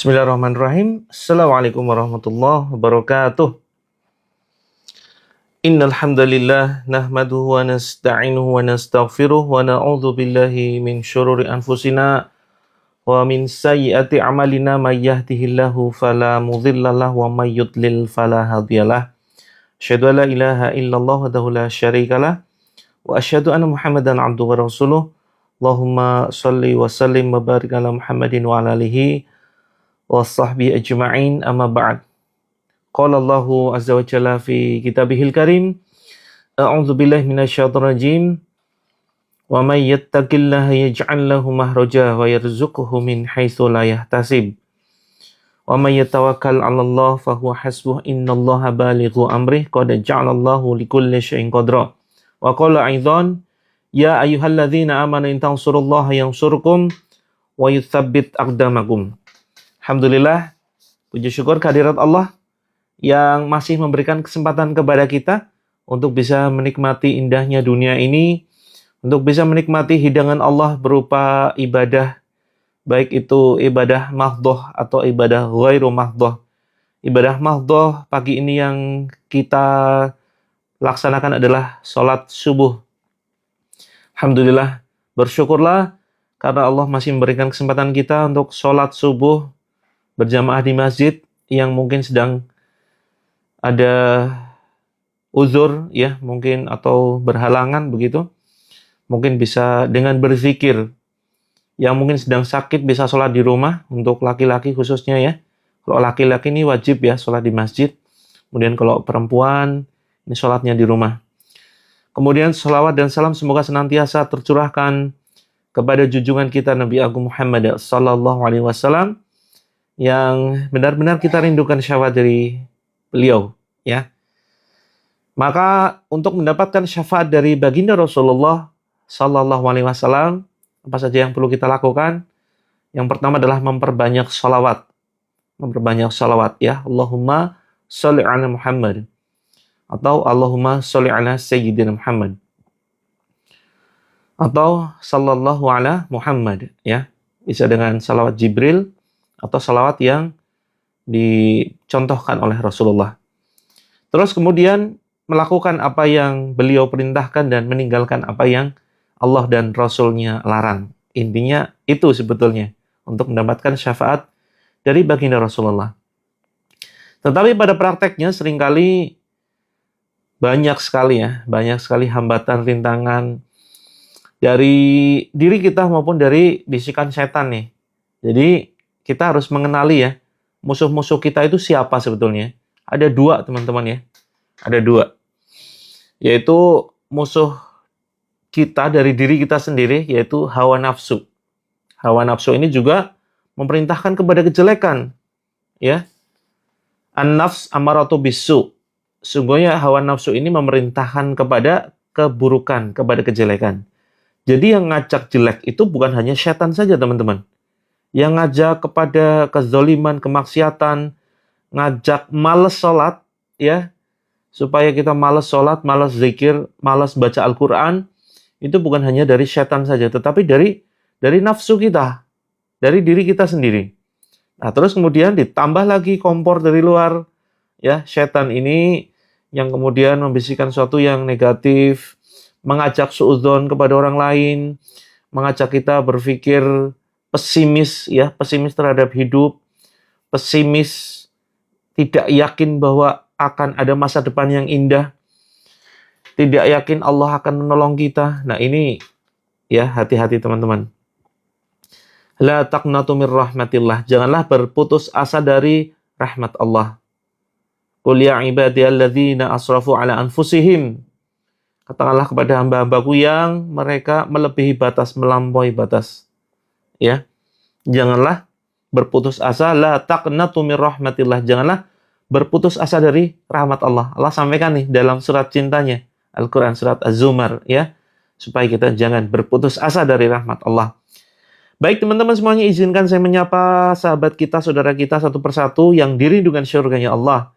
Bismillahirrahmanirrahim. Assalamualaikum warahmatullahi wabarakatuh. Innal hamdalillah nahmaduhu wa nasta'inuhu wa nastaghfiruh wa na'udzu billahi min syururi anfusina wa min sayyiati a'malina may yahdihillahu fala mudhillalah wa may yudlil fala hadiyalah. Asyhadu an la ilaha illallah wahdahu la syarikalah wa asyhadu anna Muhammadan abduhu wa rasuluh. Allahumma shalli wa sallim wa barik ala Muhammadin wa ala alihi wa sahbihi ajma'in, amma ba'd. Qala Allahu azza wa jalla fi kitabihil karim, a'udzu billahi minasyaitonir rajim, wa may yattaqillaha yaj'al lahu mahraja wa yarzuqhu min haitsu la yahtasib, wa may yatawakkal 'alallah fa huwa hasbuh, innallaha balighu amrih, qad ja'alallahu likulli syai'in qadra. Wa qala aidan, ya ayyuhalladzina amanu in tansurullaha yansurkum wa yutsabbit aqdamakum. Alhamdulillah, puji syukur kehadirat Allah yang masih memberikan kesempatan kepada kita untuk bisa menikmati indahnya dunia ini, untuk bisa menikmati hidangan Allah berupa ibadah, baik itu ibadah mahdhah atau ibadah ghairu mahdhah. Ibadah mahdhah pagi ini yang kita laksanakan adalah sholat subuh. Alhamdulillah, bersyukurlah karena Allah masih memberikan kesempatan kita untuk sholat subuh berjamaah di masjid yang mungkin sedang ada uzur ya mungkin atau berhalangan begitu, mungkin bisa dengan berzikir. Yang mungkin sedang sakit bisa sholat di rumah, untuk laki-laki khususnya ya. Kalau laki-laki ini wajib ya sholat di masjid, kemudian kalau perempuan ini sholatnya di rumah. Kemudian sholawat dan salam semoga senantiasa tercurahkan kepada junjungan kita Nabi Agung Muhammad sallallahu alaihi wasallam yang benar-benar kita rindukan syafaat dari beliau ya. Maka untuk mendapatkan syafaat dari baginda Rasulullah sallallahu alaihi wasallam, apa saja yang perlu kita lakukan? Yang pertama adalah memperbanyak sholawat. Memperbanyak sholawat ya. Allahumma sholli ala Muhammad atau Allahumma sholli ala Sayyidina Muhammad atau sallallahu ala Muhammad ya. Bisa dengan salawat Jibril atau salawat yang dicontohkan oleh Rasulullah. Terus kemudian melakukan apa yang beliau perintahkan dan meninggalkan apa yang Allah dan Rasulnya larang. Intinya itu sebetulnya untuk mendapatkan syafaat dari baginda Rasulullah. Tetapi pada prakteknya seringkali banyak sekali hambatan, rintangan dari diri kita maupun dari bisikan setan nih. Jadi kita harus mengenali ya, musuh-musuh kita itu siapa sebetulnya. Ada dua teman-teman ya. Ada dua. Yaitu musuh kita dari diri kita sendiri, yaitu hawa nafsu. Hawa nafsu ini juga memerintahkan kepada kejelekan. Ya. An-nafs amaratu bisu. Sungguhnya hawa nafsu ini memerintahkan kepada keburukan, kepada kejelekan. Jadi yang ngajak jelek itu bukan hanya setan saja teman-teman. Yang ngajak kepada kezaliman, kemaksiatan, ngajak malas sholat, ya, supaya kita malas sholat, malas zikir, malas baca Al-Quran, itu bukan hanya dari setan saja, tetapi dari nafsu kita, dari diri kita sendiri. Nah, terus kemudian ditambah lagi kompor dari luar, ya, setan ini yang kemudian membisikkan sesuatu yang negatif, mengajak suudzon kepada orang lain, mengajak kita berpikir pesimis ya, pesimis terhadap hidup, pesimis, tidak yakin bahwa akan ada masa depan yang indah, tidak yakin Allah akan menolong kita. Nah ini ya, hati-hati teman-teman. La taqnatu mir rahmatillah, janganlah berputus asa dari rahmat Allah. Qul ya ibadiyalladzina asrafu ala anfusihim. Katakanlah kepada hamba-hambaku yang mereka melebihi batas, melampaui batas. Ya. Janganlah berputus asa, la taqnatu min rahmatillah. Janganlah berputus asa dari rahmat Allah. Allah sampaikan nih dalam surat cintanya, Al-Quran surat Az-Zumar, ya, supaya kita jangan berputus asa dari rahmat Allah. Baik teman-teman semuanya, izinkan saya menyapa sahabat kita, saudara kita satu persatu yang dirindukan syurganya Allah.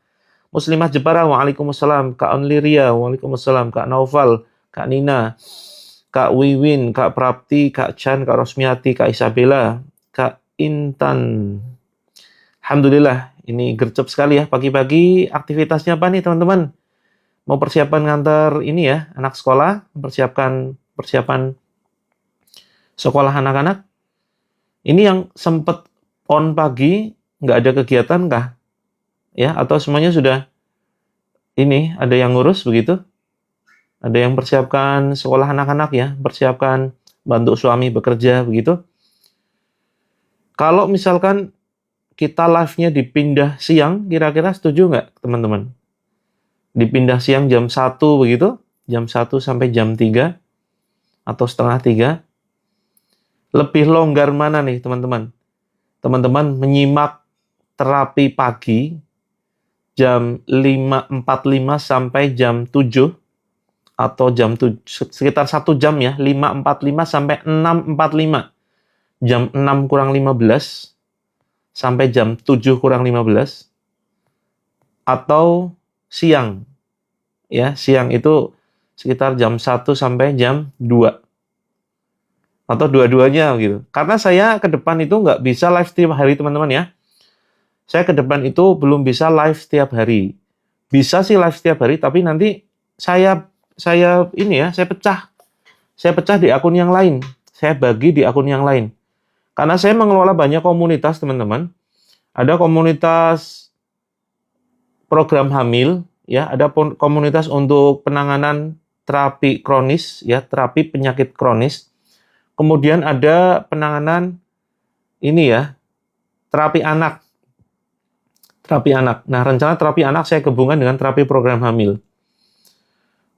Muslimah Jepara, waalaikumsalam. Kak Onliria, waalaikumsalam. Kak Naufal, Kak Nina, Kak Wiwin, Kak Prapti, Kak Chan, Kak Rosmiati, Kak Isabella, Kak Intan. Alhamdulillah, ini gercep sekali ya pagi-pagi. Aktivitasnya apa nih teman-teman? Mau persiapan ngantar ini ya, anak sekolah, persiapan sekolah anak-anak. Ini yang sempat on pagi, nggak ada kegiatan kah? Ya, atau semuanya sudah ini, ada yang ngurus begitu? Ada yang persiapkan sekolah anak-anak ya, persiapkan bantu suami bekerja begitu? Kalau misalkan kita live-nya dipindah siang, kira-kira setuju nggak teman-teman? Dipindah siang jam 1 begitu? Jam 1 sampai jam 3? Atau setengah 3? Lebih longgar mana nih teman-teman? Teman-teman menyimak terapi pagi jam 5.45 sampai jam 7? Atau jam 7, sekitar 1 jam ya, 5.45 sampai 6.45. Jam 6 kurang 15 sampai jam 7 kurang 15, atau siang. Ya, siang itu sekitar jam 1 sampai jam 2. Atau dua-duanya gitu. Karena saya ke depan itu nggak bisa live setiap hari teman-teman ya. Saya ke depan itu belum bisa live setiap hari. Bisa sih live setiap hari, tapi nanti saya ini ya, saya pecah. Saya pecah di akun yang lain. Saya bagi di akun yang lain. Karena saya mengelola banyak komunitas, teman-teman. Ada komunitas program hamil, ya, ada komunitas untuk penanganan terapi kronis, ya, terapi penyakit kronis. Kemudian ada penanganan ini ya, terapi anak. Terapi anak. Nah, rencana terapi anak saya gabungkan dengan terapi program hamil.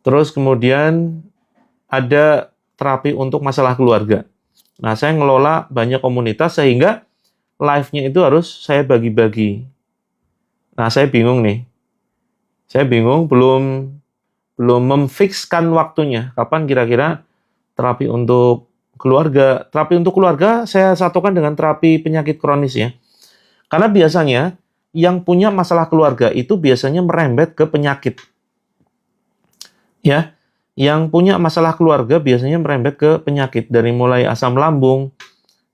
Terus kemudian ada terapi untuk masalah keluarga. Nah, saya ngelola banyak komunitas sehingga live-nya itu harus saya bagi-bagi. Nah, saya bingung nih. Saya bingung, belum memfikskan waktunya. Kapan kira-kira terapi untuk keluarga. Terapi untuk keluarga saya satukan dengan terapi penyakit kronis ya. Karena biasanya yang punya masalah keluarga itu biasanya merembet ke penyakit. Ya. Yang punya masalah keluarga biasanya merembet ke penyakit dari mulai asam lambung,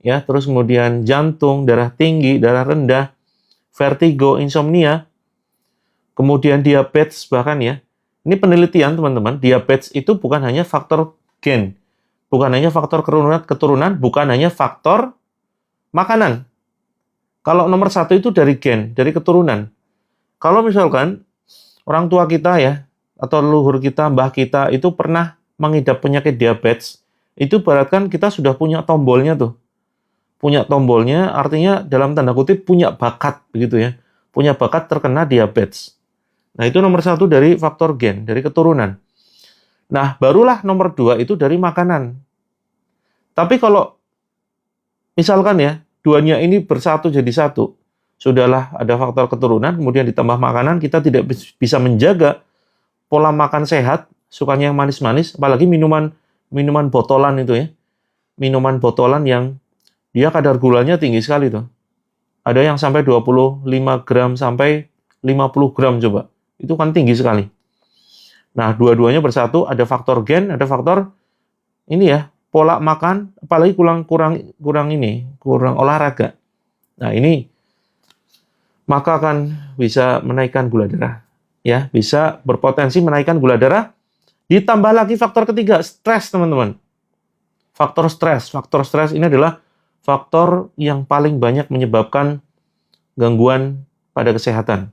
ya, terus kemudian jantung, darah tinggi, darah rendah, vertigo, insomnia, kemudian diabetes bahkan ya. Ini penelitian teman-teman, diabetes itu bukan hanya faktor gen, bukan hanya faktor keturunan, bukan hanya faktor makanan. Kalau nomor 1 itu dari gen, dari keturunan. Kalau misalkan orang tua kita ya, atau leluhur kita, mbah kita, itu pernah mengidap penyakit diabetes, itu beratkan kita sudah punya tombolnya tuh. Punya tombolnya, artinya dalam tanda kutip punya bakat, begitu ya. Punya bakat terkena diabetes. Nah, itu nomor 1 dari faktor gen, dari keturunan. Nah, barulah nomor 2 itu dari makanan. Tapi kalau misalkan ya, duanya ini bersatu jadi satu, sudahlah ada faktor keturunan, kemudian ditambah makanan, kita tidak bisa menjaga pola makan sehat, sukanya yang manis-manis, apalagi minuman botolan itu ya. Minuman botolan yang dia kadar gulanya tinggi sekali tuh. Ada yang sampai 25 gram sampai 50 gram coba. Itu kan tinggi sekali. Nah, dua-duanya bersatu, ada faktor gen, ada faktor ini ya, pola makan, apalagi kurang olahraga. Nah, ini maka akan bisa menaikkan gula darah. Ya, bisa berpotensi menaikkan gula darah. Ditambah lagi faktor ketiga, stres, teman-teman. Faktor stres ini adalah faktor yang paling banyak menyebabkan gangguan pada kesehatan.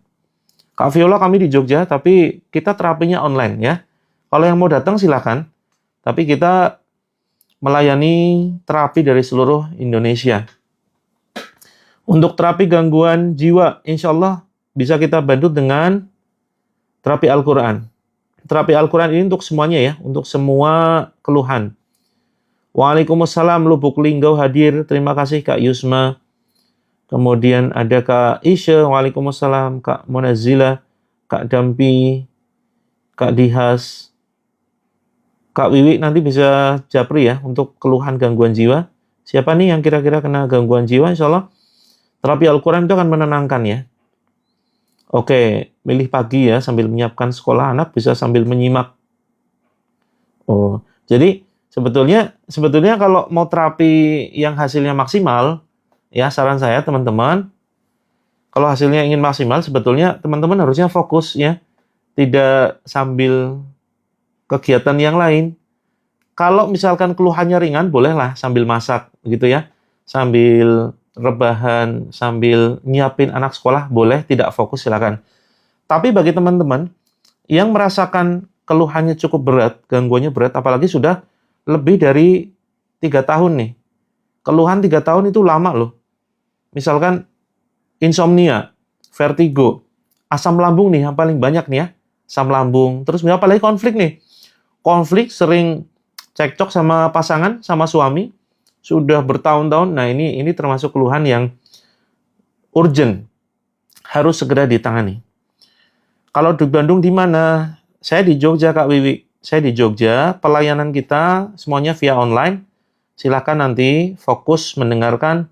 Kak Viola, kami di Jogja, tapi kita terapinya online ya. Kalau yang mau datang silakan. Tapi kita melayani terapi dari seluruh Indonesia. Untuk terapi gangguan jiwa, insya Allah bisa kita bantu dengan Terapi Al-Quran. Terapi Al-Quran ini untuk semuanya ya, untuk semua keluhan. Waalaikumsalam, Lubuk Linggau hadir. Terima kasih Kak Yusma. Kemudian ada Kak Isya, waalaikumsalam, Kak Monazila, Kak Dampi, Kak Dihas, Kak Wiwi nanti bisa japri ya untuk keluhan gangguan jiwa. Siapa nih yang kira-kira kena gangguan jiwa? Insya Allah terapi Al-Quran itu akan menenangkan ya. Oke, milih pagi ya sambil menyiapkan sekolah anak bisa sambil menyimak. Oh, jadi sebetulnya kalau mau terapi yang hasilnya maksimal, ya saran saya teman-teman, kalau hasilnya ingin maksimal sebetulnya teman-teman harusnya fokus ya, tidak sambil kegiatan yang lain. Kalau misalkan keluhannya ringan, bolehlah sambil masak gitu ya, sambil rebahan, sambil nyiapin anak sekolah, boleh, tidak fokus silakan. Tapi bagi teman-teman yang merasakan keluhannya cukup berat, gangguannya berat, apalagi sudah lebih dari 3 tahun nih. Keluhan 3 tahun itu lama loh. Misalkan insomnia, vertigo, asam lambung nih yang paling banyak nih ya, asam lambung. Terus apalagi konflik nih. Konflik sering cekcok sama pasangan, sama suami, sudah bertahun-tahun. Nah, ini termasuk keluhan yang urgent, harus segera ditangani. Kalau di Bandung di mana? Saya di Jogja, Kak Wiwi. Saya di Jogja, pelayanan kita semuanya via online. Silakan nanti fokus mendengarkan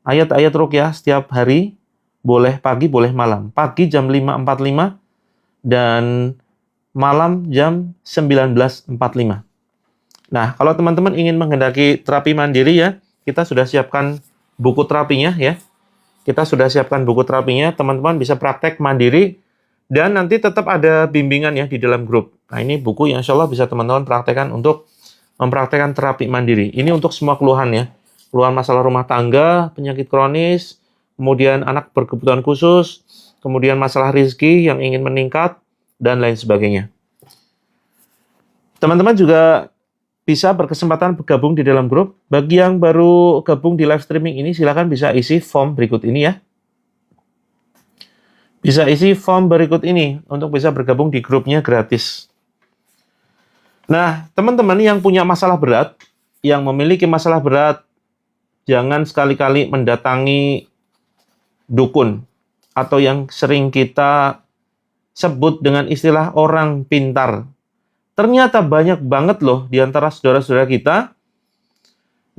ayat-ayat ruqyah setiap hari, boleh pagi, boleh malam. Pagi jam 5.45 dan malam jam 19.45. Nah, kalau teman-teman ingin menghendaki terapi mandiri ya, kita sudah siapkan buku terapinya ya. Kita sudah siapkan buku terapinya, teman-teman bisa praktek mandiri dan nanti tetap ada bimbingan ya di dalam grup. Nah, ini buku yang insya Allah bisa teman-teman praktekkan untuk mempraktekkan terapi mandiri. Ini untuk semua keluhan ya. Keluhan masalah rumah tangga, penyakit kronis, kemudian anak berkebutuhan khusus, kemudian masalah rezeki yang ingin meningkat, dan lain sebagainya. Teman-teman juga bisa berkesempatan bergabung di dalam grup. Bagi yang baru gabung di live streaming ini, silakan bisa isi form berikut ini ya. Bisa isi form berikut ini untuk bisa bergabung di grupnya gratis. Nah, teman-teman yang punya masalah berat, yang memiliki masalah berat, jangan sekali-kali mendatangi dukun atau yang sering kita sebut dengan istilah orang pintar. Ternyata banyak banget loh di antara saudara-saudara kita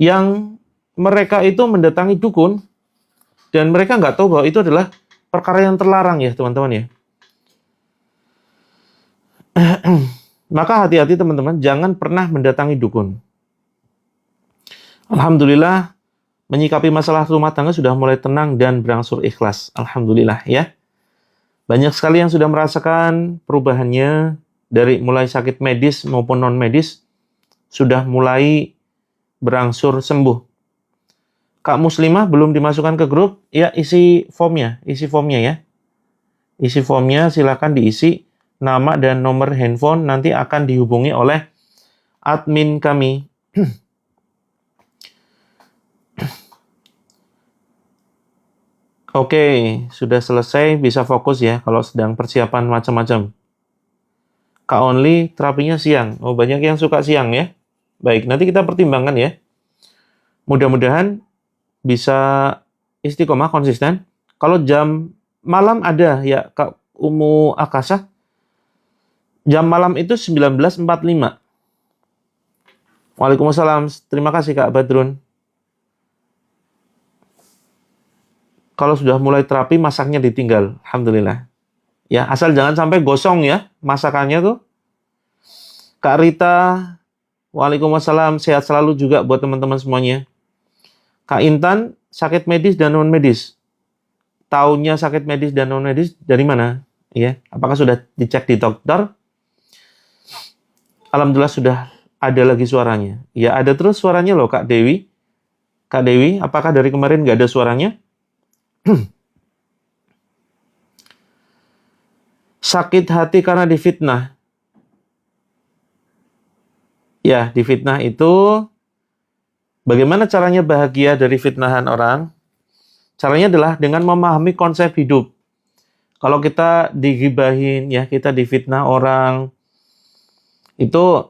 yang mereka itu mendatangi dukun dan mereka nggak tahu bahwa itu adalah perkara yang terlarang ya teman-teman ya. Maka hati-hati teman-teman, jangan pernah mendatangi dukun. Alhamdulillah, menyikapi masalah rumah tangga sudah mulai tenang dan berangsur ikhlas. Alhamdulillah ya. Banyak sekali yang sudah merasakan perubahannya dari mulai sakit medis maupun non-medis sudah mulai berangsur sembuh. Kak Muslimah belum dimasukkan ke grup, ya isi formnya ya. Isi formnya silakan diisi, nama dan nomor handphone nanti akan dihubungi oleh admin kami. Oke, sudah selesai, bisa fokus ya kalau sedang persiapan macam-macam. Kak Only, terapinya siang. Oh, banyak yang suka siang ya. Baik, nanti kita pertimbangkan ya. Mudah-mudahan bisa istiqomah, konsisten. Kalau jam malam ada ya, Kak Umu Akasa. Jam malam itu 19.45. Waalaikumsalam. Terima kasih Kak Badrun. Kalau sudah mulai terapi, masaknya ditinggal. Alhamdulillah. Ya, asal jangan sampai gosong ya masakannya tuh. Kak Rita, waalaikumsalam, sehat selalu juga buat teman-teman semuanya. Kak Intan, sakit medis dan non medis. Taunya sakit medis dan non medis dari mana? Ya, apakah sudah dicek di dokter? Alhamdulillah sudah ada lagi suaranya. Ya, ada terus suaranya loh Kak Dewi. Kak Dewi, apakah dari kemarin nggak ada suaranya? Sakit hati karena difitnah. Ya, difitnah itu bagaimana caranya bahagia dari fitnahan orang? Caranya adalah dengan memahami konsep hidup. Kalau kita digibahin, ya kita difitnah orang, itu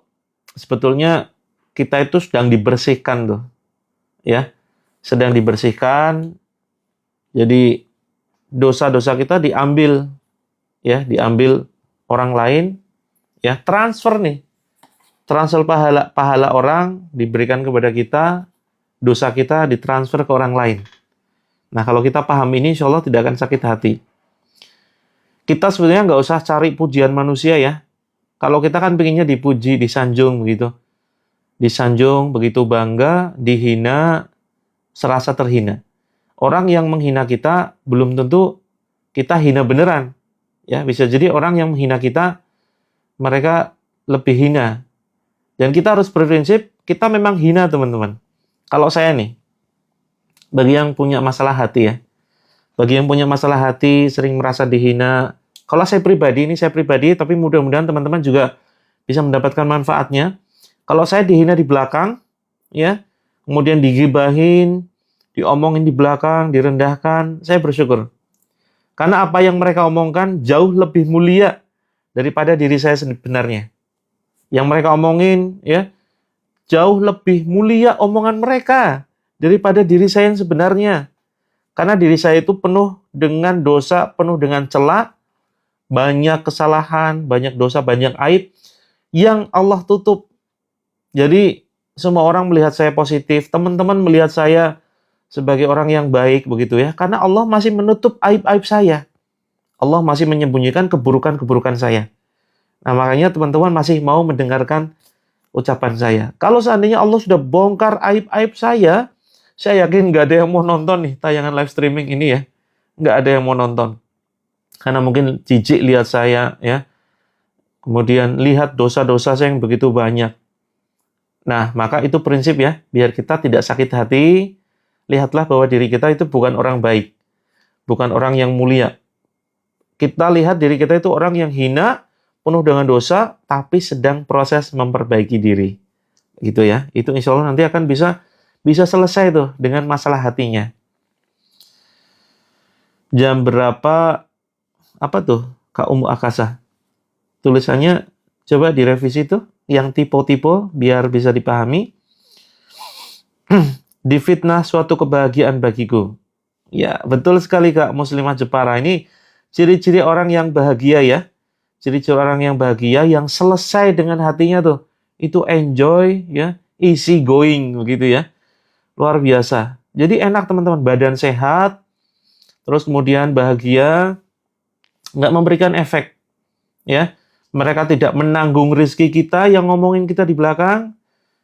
sebetulnya kita itu sedang dibersihkan tuh, ya, sedang dibersihkan. Jadi dosa-dosa kita diambil, ya, diambil orang lain, ya, transfer nih, transfer pahala orang diberikan kepada kita, dosa kita ditransfer ke orang lain. Nah, kalau kita paham ini, insya Allah tidak akan sakit hati. Kita sebenarnya nggak usah cari pujian manusia ya. Kalau kita kan pengennya dipuji, disanjung begitu. Disanjung, begitu bangga, dihina, serasa terhina. Orang yang menghina kita belum tentu kita hina beneran. Ya, bisa jadi orang yang menghina kita, mereka lebih hina. Dan kita harus berprinsip, kita memang hina teman-teman. Kalau saya nih, bagi yang punya masalah hati ya, bagi yang punya masalah hati, sering merasa dihina. Kalau saya pribadi, tapi mudah-mudahan teman-teman juga bisa mendapatkan manfaatnya. Kalau saya dihina di belakang, ya, kemudian digibahin, diomongin di belakang, direndahkan, saya bersyukur. Karena apa yang mereka omongkan jauh lebih mulia daripada diri saya sebenarnya. Yang mereka omongin, ya, jauh lebih mulia omongan mereka daripada diri saya yang sebenarnya. Karena diri saya itu penuh dengan dosa, penuh dengan celah, banyak kesalahan, banyak dosa, banyak aib yang Allah tutup. Jadi semua orang melihat saya positif, teman-teman melihat saya sebagai orang yang baik begitu ya. Karena Allah masih menutup aib-aib saya. Allah masih menyembunyikan keburukan-keburukan saya. Nah, makanya teman-teman masih mau mendengarkan ucapan saya. Kalau seandainya Allah sudah bongkar aib-aib saya yakin nggak ada yang mau nonton nih tayangan live streaming ini ya. Nggak ada yang mau nonton. Karena mungkin jijik lihat saya ya. Kemudian lihat dosa-dosa saya yang begitu banyak. Nah, maka itu prinsip ya. Biar kita tidak sakit hati, lihatlah bahwa diri kita itu bukan orang baik. Bukan orang yang mulia. Kita lihat diri kita itu orang yang hina, penuh dengan dosa, tapi sedang proses memperbaiki diri. Gitu ya. Itu insya Allah nanti akan bisa selesai tuh dengan masalah hatinya. Jam berapa, apa tuh, Kak Umu Akasa? Tulisannya coba direvisi tuh, yang tipe-tipe biar bisa dipahami. Difitnah suatu kebahagiaan bagiku. Ya, betul sekali Kak Muslimah Jepara. Ini ciri-ciri orang yang bahagia ya. Ciri-ciri orang yang bahagia, yang selesai dengan hatinya tuh. Itu enjoy, ya, easy going, begitu ya. Luar biasa. Jadi enak teman-teman, badan sehat, terus kemudian bahagia, nggak memberikan efek. Ya, mereka tidak menanggung rezeki kita yang ngomongin kita di belakang.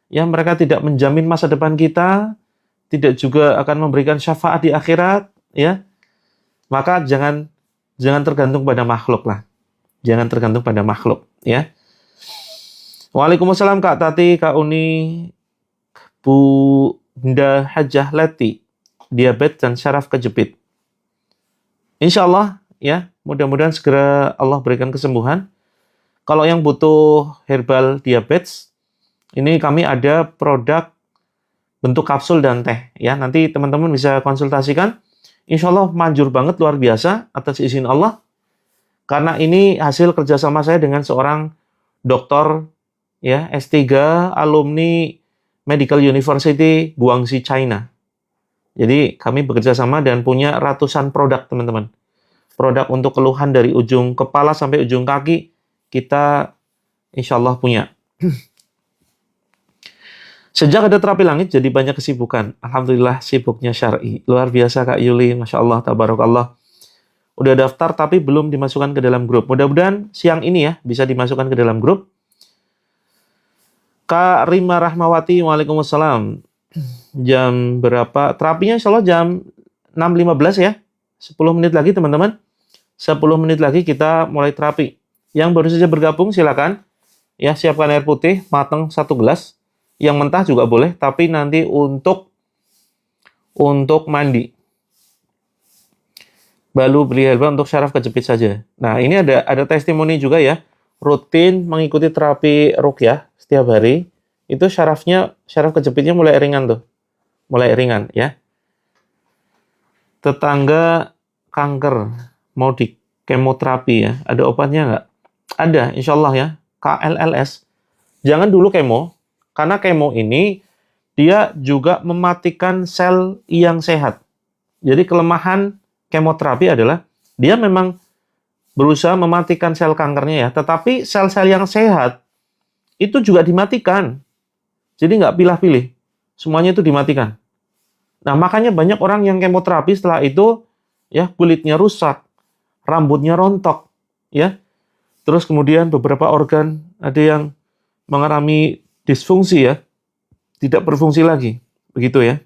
Ya, mereka tidak menjamin masa depan kita, tidak juga akan memberikan syafaat di akhirat. Ya, maka jangan tergantung pada makhluk lah. Jangan tergantung pada makhluk. Ya. Waalaikumsalam Kak Tati, Kak Uni, Bu Bunda Hajah Leti, diabetes dan syaraf kejepit. Insya Allah, ya, mudah-mudahan segera Allah berikan kesembuhan. Kalau yang butuh herbal diabetes, ini kami ada produk bentuk kapsul dan teh. Ya, nanti teman-teman bisa konsultasikan. Insya Allah manjur banget, luar biasa, atas izin Allah. Karena ini hasil kerjasama saya dengan seorang dokter, ya, S3, alumni Medical University Guangxi, China. Jadi kami bekerja sama dan punya ratusan produk, teman-teman. Produk untuk keluhan dari ujung kepala sampai ujung kaki, kita insya Allah punya. Sejak ada terapi langit, jadi banyak kesibukan. Alhamdulillah sibuknya syar'i. Luar biasa Kak Yuli, Masya Allah, tabarakallah. Udah daftar tapi belum dimasukkan ke dalam grup. Mudah-mudahan siang ini ya, bisa dimasukkan ke dalam grup. Kak Rima Rahmawati, Waalaikumsalam. Jam berapa? Terapinya insya Allah jam 6.15 ya. 10 menit lagi teman-teman. 10 menit lagi kita mulai terapi. Yang baru saja bergabung silakan. Ya, siapkan air putih, matang 1 gelas. Yang mentah juga boleh, tapi nanti untuk mandi. Balu beli herbal untuk syaraf kejepit saja. Nah, ini ada testimoni juga ya. Rutin mengikuti terapi ruqyah setiap hari, itu syaraf kejepitnya mulai ringan tuh. Mulai ringan ya. Tetangga kanker mau kemoterapi ya. Ada obatnya nggak? Ada, insya Allah ya. KLLS. Jangan dulu kemo, karena kemo ini dia juga mematikan sel yang sehat. Jadi kelemahan kemoterapi adalah dia memang berusaha mematikan sel kankernya ya, tetapi sel-sel yang sehat itu juga dimatikan. Jadi nggak pilih-pilih, semuanya itu dimatikan. Nah, makanya banyak orang yang kemoterapi setelah itu ya kulitnya rusak, rambutnya rontok, ya. Terus kemudian beberapa organ ada yang mengalami disfungsi ya, tidak berfungsi lagi. Begitu ya.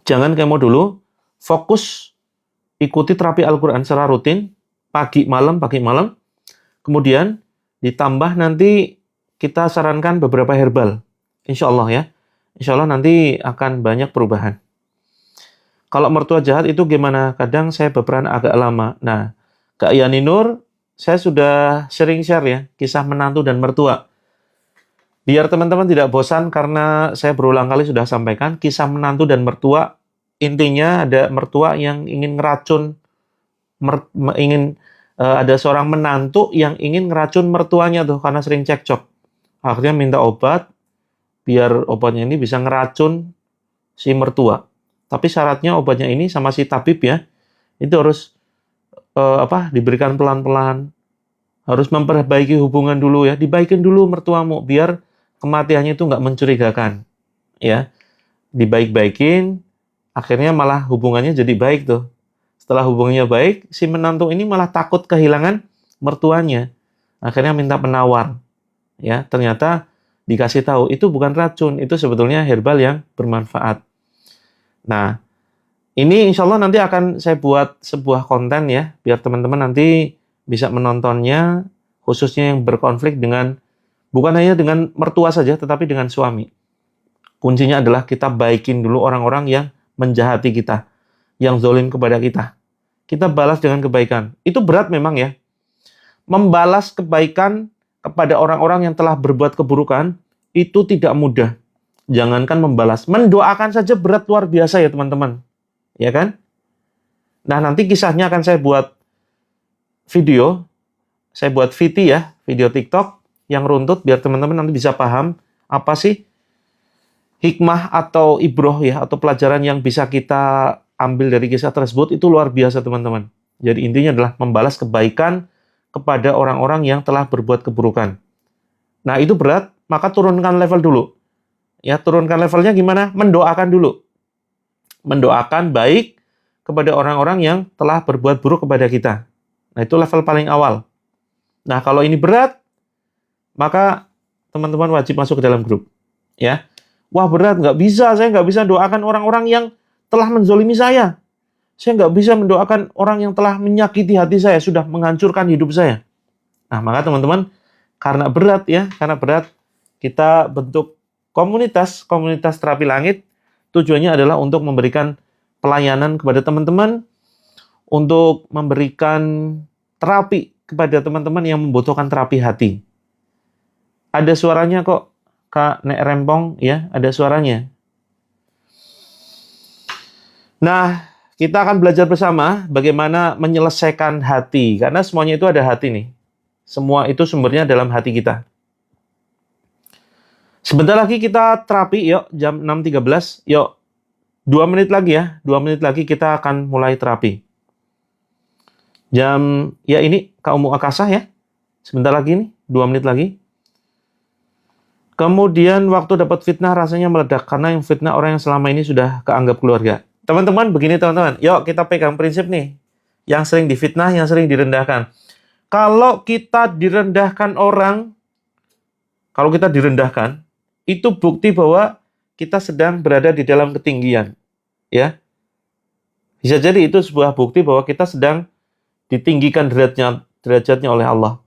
Jangan kemo dulu, fokus ikuti terapi Al-Qur'an secara rutin, pagi malam. Kemudian ditambah nanti kita sarankan beberapa herbal. Insya Allah ya. Insya Allah nanti akan banyak perubahan. Kalau mertua jahat itu gimana? Kadang saya berperan agak lama. Nah, Kak Yani Nur, saya sudah sering share ya, kisah menantu dan mertua. Biar teman-teman tidak bosan karena saya berulang kali sudah sampaikan, kisah menantu dan mertua, intinya ada mertua yang ingin ngeracun, ada seorang menantu yang ingin ngeracun mertuanya tuh karena sering cekcok. Akhirnya minta obat, biar obatnya ini bisa ngeracun si mertua. Tapi syaratnya obatnya ini sama si tabib ya, itu harus diberikan pelan-pelan, harus memperbaiki hubungan dulu ya, dibaikin dulu mertuamu biar kematiannya itu nggak mencurigakan, ya, dibaik-baikin, akhirnya malah hubungannya jadi baik tuh. Setelah hubungannya baik, si menantu ini malah takut kehilangan mertuanya, akhirnya minta penawar, ya, ternyata dikasih tahu itu bukan racun, itu sebetulnya herbal yang bermanfaat. Nah, ini insya Allah nanti akan saya buat sebuah konten ya, biar teman-teman nanti bisa menontonnya, khususnya yang berkonflik dengan, bukan hanya dengan mertua saja, tetapi dengan suami. Kuncinya adalah kita baikin dulu orang-orang yang menjahati kita, yang zalim kepada kita. Kita balas dengan kebaikan. Itu berat memang ya. Membalas kebaikan kepada orang-orang yang telah berbuat keburukan, itu tidak mudah. Jangankan membalas, mendoakan saja berat luar biasa ya teman-teman. Ya kan? Nah, nanti kisahnya akan saya buat video. Saya buat VT ya, video TikTok yang runtut biar teman-teman nanti bisa paham apa sih hikmah atau ibroh ya, atau pelajaran yang bisa kita ambil dari kisah tersebut. Itu luar biasa teman-teman. Jadi intinya adalah membalas kebaikan kepada orang-orang yang telah berbuat keburukan. Nah, itu berat, maka turunkan level dulu. Ya, turunkan levelnya gimana? Mendoakan dulu. Mendoakan baik kepada orang-orang yang telah berbuat buruk kepada kita. Nah, itu level paling awal. Nah, kalau ini berat, maka teman-teman wajib masuk ke dalam grup. Ya, wah berat, saya nggak bisa doakan orang-orang yang telah menzolimi saya. Saya nggak bisa mendoakan orang yang telah menyakiti hati saya, sudah menghancurkan hidup saya. Nah, maka teman-teman, karena berat, kita bentuk komunitas terapi langit. Tujuannya adalah untuk memberikan pelayanan kepada teman-teman, untuk memberikan terapi kepada teman-teman yang membutuhkan terapi hati. Ada suaranya kok, Kak Nek Rempong, ya, ada suaranya. Nah, kita akan belajar bersama bagaimana menyelesaikan hati, karena semuanya itu ada hati nih. Semua itu sumbernya dalam hati kita. Sebentar lagi kita terapi, yuk, jam 6.13, yuk, 2 menit lagi ya, 2 menit lagi kita akan mulai terapi. Ini Kak Umu Akasah ya, sebentar lagi nih, 2 menit lagi. Kemudian waktu dapat fitnah rasanya meledak, karena yang fitnah orang yang selama ini sudah keanggap keluarga. Teman-teman, begini teman-teman, yuk kita pegang prinsip nih, yang sering difitnah, yang sering direndahkan. Kalau kita direndahkan orang, itu bukti bahwa kita sedang berada di dalam ketinggian. Ya, bisa jadi itu sebuah bukti bahwa kita sedang ditinggikan derajatnya oleh Allah.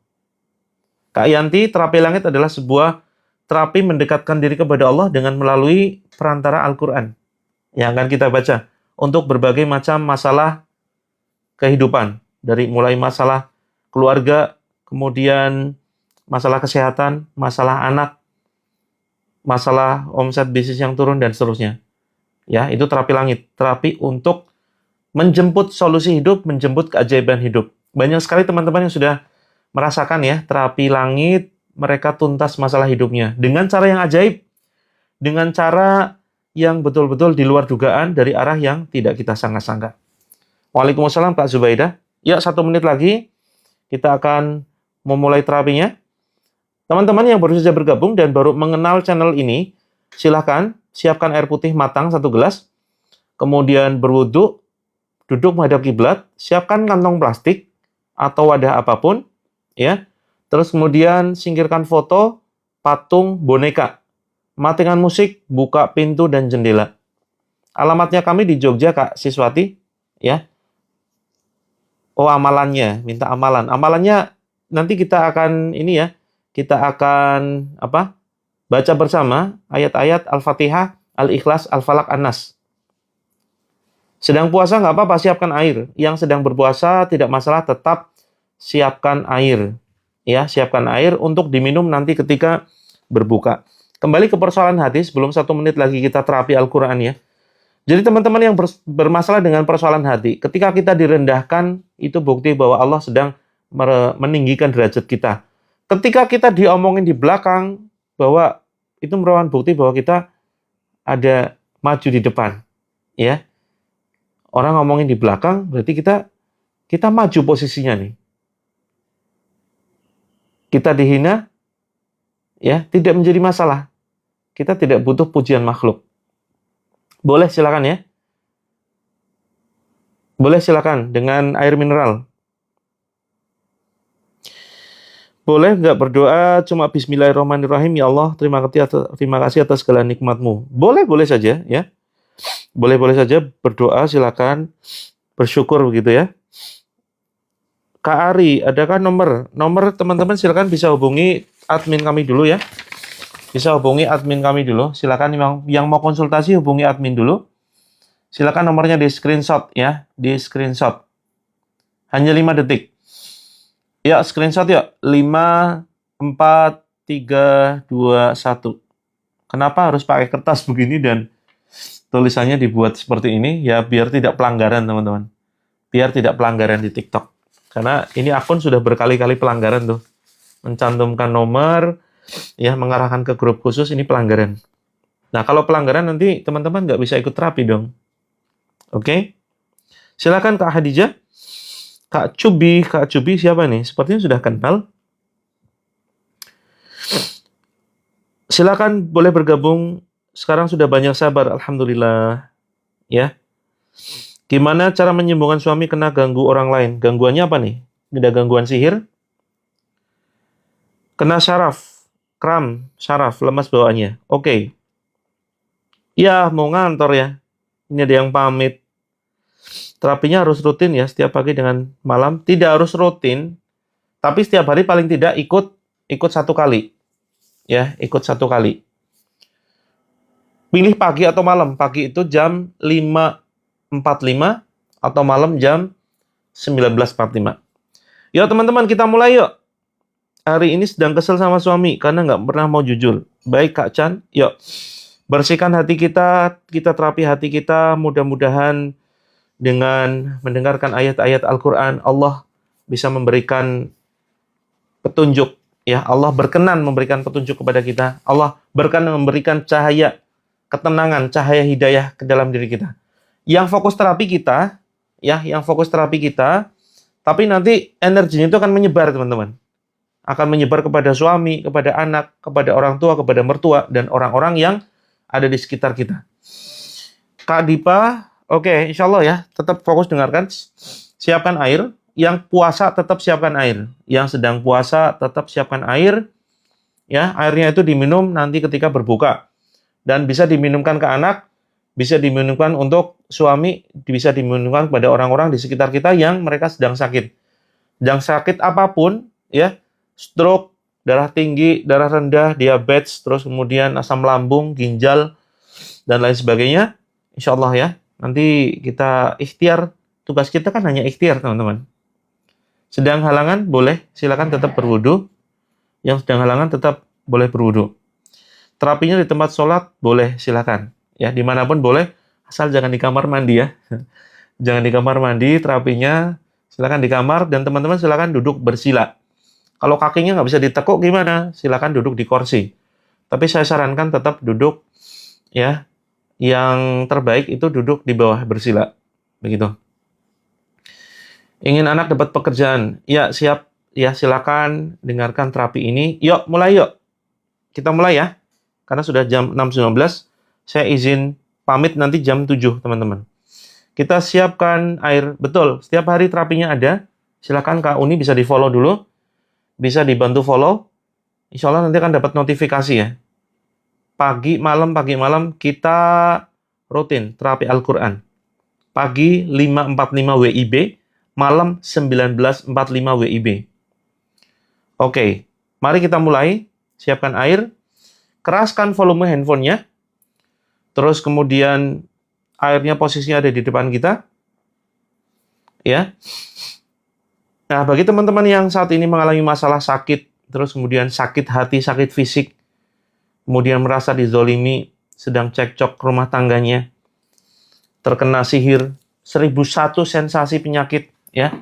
Kak Yanti, terapi langit adalah sebuah terapi mendekatkan diri kepada Allah dengan melalui perantara Al-Quran yang akan kita baca untuk berbagai macam masalah kehidupan, dari mulai masalah keluarga, kemudian masalah kesehatan, masalah anak, masalah omset bisnis yang turun, dan seterusnya. Ya, itu terapi langit, terapi untuk menjemput solusi hidup, menjemput keajaiban hidup. Banyak sekali teman-teman yang sudah merasakan ya, terapi langit, mereka tuntas masalah hidupnya. Dengan cara yang ajaib, dengan cara yang betul-betul di luar dugaan dari arah yang tidak kita sangka-sangka. Waalaikumsalam Kak Zubaidah. Ya, 1 menit lagi, kita akan memulai terapinya. Teman-teman yang baru saja bergabung dan baru mengenal channel ini, silahkan siapkan air putih matang 1 gelas, kemudian berwudu, duduk menghadap kiblat, siapkan kantong plastik atau wadah apapun, ya. Terus kemudian singkirkan foto, patung, boneka. Matikan musik, buka pintu dan jendela. Alamatnya kami di Jogja, Kak Siswati, ya. Oh, amalannya, minta amalan. Amalannya nanti kita akan ini ya, kita akan baca bersama ayat-ayat Al-Fatihah, Al-Ikhlas, Al-Falaq, An-Nas. Sedang puasa nggak apa-apa, siapkan air. Yang sedang berpuasa tidak masalah, tetap siapkan air. Ya, siapkan air untuk diminum nanti ketika berbuka. Kembali ke persoalan hati, sebelum 1 menit lagi kita terapi Al-Quran ya. Jadi teman-teman yang bermasalah dengan persoalan hati, ketika kita direndahkan, itu bukti bahwa Allah sedang meninggikan derajat kita. Ketika kita diomongin di belakang, bahwa itu merupakan bukti bahwa kita ada maju di depan. Ya. Orang ngomongin di belakang, berarti kita maju posisinya nih. Kita dihina, ya, tidak menjadi masalah. Kita tidak butuh pujian makhluk. Boleh silakan ya. Boleh silakan dengan air mineral. Boleh nggak berdoa cuma Bismillahirrahmanirrahim, ya Allah, terima kasih atas segala nikmat-Mu. Boleh saja ya. Boleh saja berdoa, silakan bersyukur begitu ya. Kak Ari, adakah nomor teman-teman silakan bisa hubungi admin kami dulu ya. Bisa hubungi admin kami dulu. Silakan yang mau konsultasi hubungi admin dulu. Silakan nomornya di screenshot ya, di screenshot. Hanya 5 detik. Ya, screenshot ya. 5 4 3 2 1. Kenapa harus pakai kertas begini dan tulisannya dibuat seperti ini? Ya biar tidak pelanggaran, teman-teman. Biar tidak pelanggaran di TikTok. Karena ini akun sudah berkali-kali pelanggaran tuh. Mencantumkan nomor, ya mengarahkan ke grup khusus, ini pelanggaran. Nah, kalau pelanggaran nanti teman-teman nggak bisa ikut terapi dong. Oke? Silakan Kak Hadijah. Kak Cubi siapa nih? Sepertinya sudah kenal. Silakan boleh bergabung. Sekarang sudah banyak sabar, alhamdulillah. Ya. Gimana cara menyembuhkan suami kena ganggu orang lain? Gangguannya apa nih? Tidak gangguan sihir? Kena syaraf, kram, syaraf, lemas bawaannya. Oke. Ya, mau ngantor ya. Ini ada yang pamit. Terapinya harus rutin ya, setiap pagi dengan malam. Tidak harus rutin, tapi setiap hari paling tidak ikut 1 kali. Ya, ikut 1 kali. Pilih pagi atau malam. Pagi itu jam 5.45 atau malam jam 19.45. Yuk teman-teman, kita mulai yuk. Hari ini sedang kesel sama suami karena nggak pernah mau jujur. Baik Kak Chan, yuk. Bersihkan hati kita terapi hati kita. Mudah-mudahan dengan mendengarkan ayat-ayat Al-Quran, Allah bisa memberikan petunjuk. Ya, Allah berkenan memberikan petunjuk kepada kita. Allah berkenan memberikan cahaya ketenangan, cahaya hidayah ke dalam diri kita. Yang fokus terapi kita, tapi nanti energinya itu akan menyebar, teman-teman. Akan menyebar kepada suami, kepada anak, kepada orang tua, kepada mertua, dan orang-orang yang ada di sekitar kita. Kak Dipa, oke, insya Allah ya, tetap fokus dengarkan. Siapkan air. Yang puasa tetap siapkan air. Yang sedang puasa tetap siapkan air. Ya, airnya itu diminum nanti ketika berbuka. Dan bisa diminumkan ke anak, bisa diminumkan untuk suami, bisa diminumkan kepada orang-orang di sekitar kita yang mereka sedang sakit. Sedang sakit apapun, ya, stroke, darah tinggi, darah rendah, diabetes, terus kemudian asam lambung, ginjal, dan lain sebagainya. Insya Allah ya, nanti kita ikhtiar. Tugas kita kan hanya ikhtiar, teman-teman. Sedang halangan, boleh, silakan tetap berwudu. Yang sedang halangan tetap boleh berwudu. Terapinya di tempat sholat, boleh, silakan. Ya, dimanapun boleh, asal jangan di kamar mandi ya. Jangan di kamar mandi, terapinya silakan di kamar, dan teman-teman silakan duduk bersila. Kalau kakinya nggak bisa ditekuk gimana? Silakan duduk di kursi. Tapi saya sarankan tetap duduk, ya. Yang terbaik itu duduk di bawah bersila. Begitu. Ingin anak dapat pekerjaan? Ya, siap. Ya, silakan dengarkan terapi ini. Yuk, mulai yuk. Kita mulai ya. Karena sudah jam 6.19. Saya izin pamit nanti jam 7, teman-teman. Kita siapkan air. Betul, setiap hari terapinya ada. Silakan Kak Uni bisa di-follow dulu. Bisa dibantu follow. Insya Allah nanti akan dapat notifikasi ya. Pagi malam kita rutin terapi Al-Quran. Pagi 5.45 WIB, malam 19.45 WIB. Oke, mari kita mulai. Siapkan air, keraskan volume handphonenya, terus kemudian airnya posisinya ada di depan kita. Ya. Nah, bagi teman-teman yang saat ini mengalami masalah sakit, terus kemudian sakit hati, sakit fisik, kemudian merasa dizolimi, sedang cekcok rumah tangganya, terkena sihir, 1001 sensasi penyakit, ya.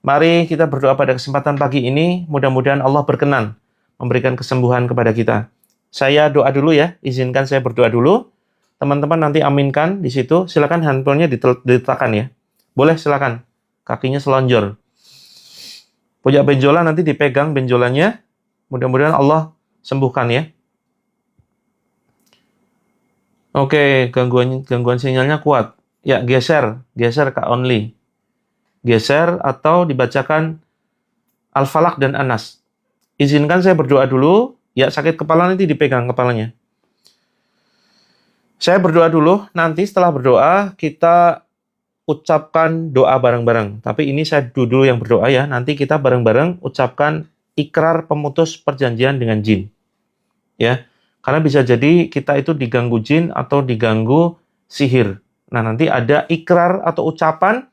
Mari kita berdoa pada kesempatan pagi ini, mudah-mudahan Allah berkenan memberikan kesembuhan kepada kita. Saya doa dulu ya, izinkan saya berdoa dulu. Teman-teman nanti aminkan di situ, silakan handphonenya diletakkan ya. Boleh silakan, kakinya selonjor. Pojok benjolan nanti dipegang benjolannya, mudah-mudahan Allah sembuhkan ya. Oke, gangguan sinyalnya kuat. Ya, geser Kak Only. Geser atau dibacakan Al-Falaq dan An-Nas. Izinkan saya berdoa dulu. Ya, sakit kepala nanti dipegang kepalanya. Saya berdoa dulu, nanti setelah berdoa kita ucapkan doa bareng-bareng. Tapi ini saya dulu yang berdoa ya, nanti kita bareng-bareng ucapkan ikrar pemutus perjanjian dengan jin. Ya. Karena bisa jadi kita itu diganggu jin atau diganggu sihir. Nah, nanti ada ikrar atau ucapan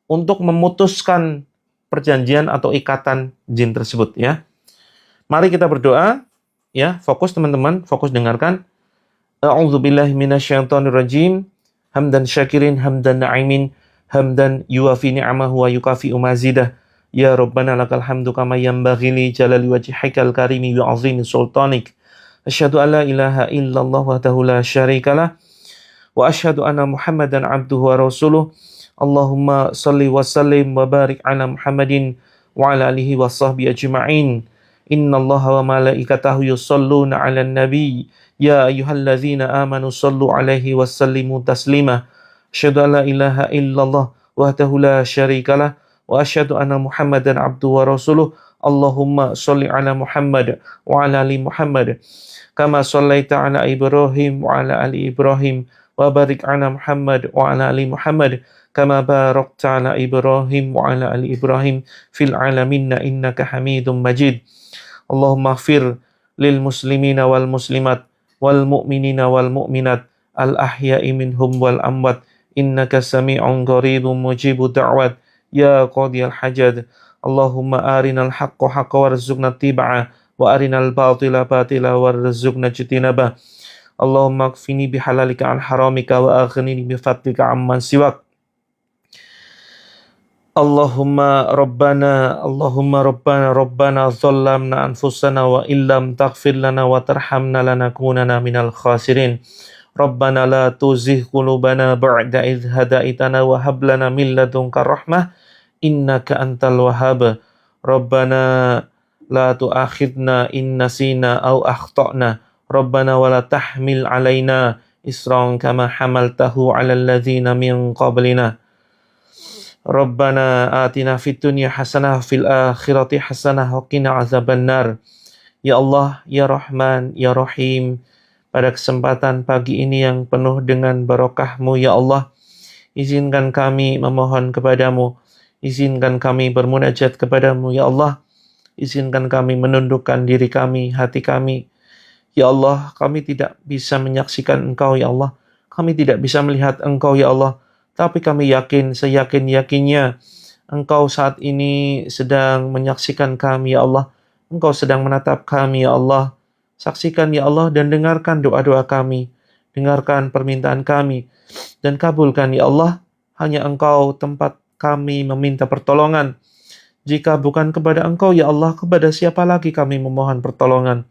untuk memutuskan perjanjian atau ikatan jin tersebut ya. Mari kita berdoa ya, fokus teman-teman, fokus dengarkan. A'udzubillahi minasyaitonirrajim. Hamdan syakirin, hamdan na'imin, hamdan yuwafi ni'amahu wa yukafi'u mazidah. Ya Rabbana lakal hamdu kama yanbaghi li jalali wajhikal karimi wa 'azimi sultanik. Asyhadu an la ilaha illallah wahdahu la syarikalah wa asyhadu anna Muhammadan abduhu wa rasuluh. Allahumma salli wa sallim wa barik ala Muhammadin wa ala alihi wa sahbihi ajma'in. Innallaha wa malaikatahu yusalluna 'alan nabi. Ya ayyuhalladzina amanu sallu 'alaihi wa sallimu taslima. Asyhadu an la ilaha illallah wahdahu la syarikalah wa asyhadu anna Muhammadan abduhu wa rasuluh. Allahumma salli ala Muhammad wa ala ali Muhammad kama shallaita ala Ibrahim wa ala ali Ibrahim wa barik ala Muhammad wa ala ali Muhammad kama barakta ala Ibrahim wa ala ali Ibrahim fil alamin innaka Hamidum Majid. Allahumma ighfir lil muslimina wal muslimat wal mu'minina wal mu'minat al ahya'i minhum wal amwat innaka sami'un qaribun mujibud da'wat ya qadiyal hajat. Allahumma arinal haqqa haqqa warzuqna tiba'ah wa arinal batila batila warzuqna ijtinabah. Allahumma kfini bihalalika an haramika wa aghnini bifadlika amman siwak. Allahumma rabbana dhallamna anfusana wa illam taghfir lana wa tarhamna lanakunanna minal khasirin. Rabbana la tuzigh qulubana ba'da idh hadaitana wa hab lana min ladunka rahmah innaka antal wahhab. Rabbana la tu'akhidna in nasina aw akhtana. Rabbana wa la tahmil alaina isran kama hamaltahu 'alal ladzina min qablina. Rabbana atina fid dunya hasanah fil akhirati hasanah wa qina azabannar. Ya Allah, ya Rahman, ya Rahim, pada kesempatan pagi ini yang penuh dengan barokah-Mu ya Allah, izinkan kami memohon kepadamu, izinkan kami bermunajat kepadamu ya Allah, izinkan kami menundukkan diri kami, hati kami. Ya Allah, kami tidak bisa menyaksikan Engkau ya Allah, kami tidak bisa melihat Engkau ya Allah, tapi kami yakin, seyakin-yakinnya Engkau saat ini sedang menyaksikan kami ya Allah, Engkau sedang menatap kami ya Allah. Saksikan ya Allah dan dengarkan doa-doa kami, dengarkan permintaan kami, dan kabulkan ya Allah hanya Engkau tempat kami meminta pertolongan. Jika bukan kepada Engkau, ya Allah, kepada siapa lagi kami memohon pertolongan?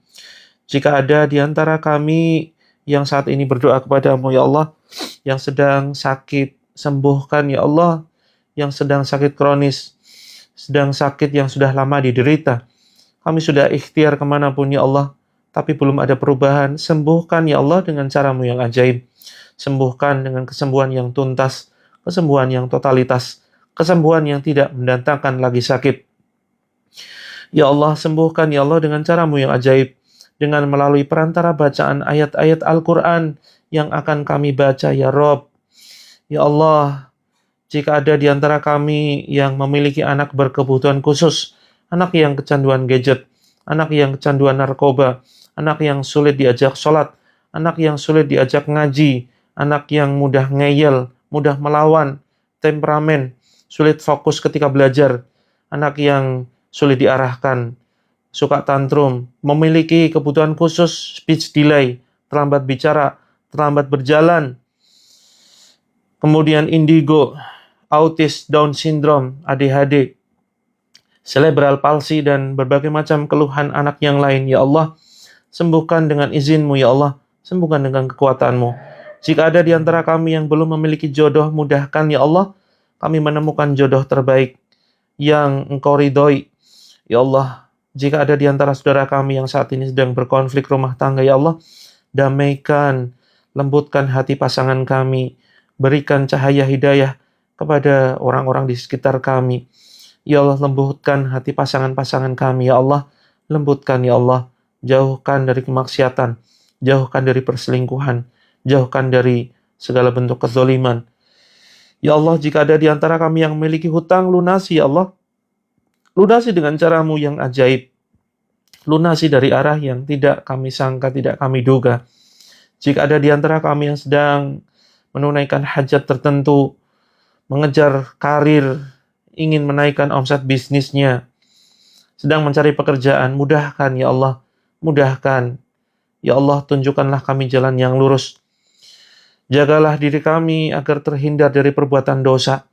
Jika ada di antara kami yang saat ini berdoa kepadamu, ya Allah, yang sedang sakit, sembuhkan, ya Allah. Yang sedang sakit kronis, sedang sakit yang sudah lama diderita. Kami sudah ikhtiar kemanapun, ya Allah, tapi belum ada perubahan. Sembuhkan, ya Allah, dengan caramu yang ajaib. Sembuhkan dengan kesembuhan yang tuntas, kesembuhan yang totalitas, kesembuhan yang tidak mendatangkan lagi sakit. Ya Allah, sembuhkan, ya Allah, dengan caramu yang ajaib, dengan melalui perantara bacaan ayat-ayat Al-Quran yang akan kami baca, ya Rob. Ya Allah, jika ada di antara kami yang memiliki anak berkebutuhan khusus, anak yang kecanduan gadget, anak yang kecanduan narkoba, anak yang sulit diajak sholat, anak yang sulit diajak ngaji, anak yang mudah ngeyel, mudah melawan, temperamen, sulit fokus ketika belajar, anak yang sulit diarahkan, suka tantrum, memiliki kebutuhan khusus, speech delay, terlambat bicara, terlambat berjalan, kemudian indigo, autis, Down syndrome, ADHD, cerebral palsy, dan berbagai macam keluhan anak yang lain. Ya Allah, sembuhkan dengan izin-Mu, ya Allah, sembuhkan dengan kekuatan-Mu. Jika ada di antara kami yang belum memiliki jodoh, mudahkan, ya Allah, kami menemukan jodoh terbaik yang Engkau ridhoi. Ya Allah, jika ada di antara saudara kami yang saat ini sedang berkonflik rumah tangga, ya Allah, damaikan, lembutkan hati pasangan kami, berikan cahaya hidayah kepada orang-orang di sekitar kami. Ya Allah, lembutkan hati pasangan-pasangan kami. Ya Allah, lembutkan, ya Allah. Jauhkan dari kemaksiatan, jauhkan dari perselingkuhan, jauhkan dari segala bentuk kezaliman. Ya Allah, jika ada di antara kami yang memiliki hutang, lunasi, ya Allah. Lunasi dengan caramu yang ajaib. Lunasi dari arah yang tidak kami sangka, tidak kami duga. Jika ada di antara kami yang sedang menunaikan hajat tertentu, mengejar karir, ingin menaikkan omset bisnisnya, sedang mencari pekerjaan, mudahkan, ya Allah, mudahkan. Ya Allah, tunjukkanlah kami jalan yang lurus. Jagalah diri kami agar terhindar dari perbuatan dosa.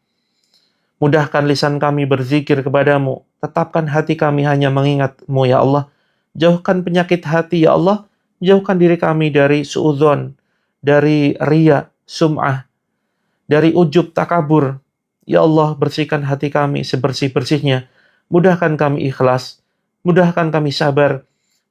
Mudahkan lisan kami berzikir kepadamu. Tetapkan hati kami hanya mengingat-Mu, ya Allah. Jauhkan penyakit hati, ya Allah. Jauhkan diri kami dari suudzon, dari riya, sum'ah, dari ujub, takabur. Ya Allah, bersihkan hati kami sebersih-bersihnya. Mudahkan kami ikhlas. Mudahkan kami sabar.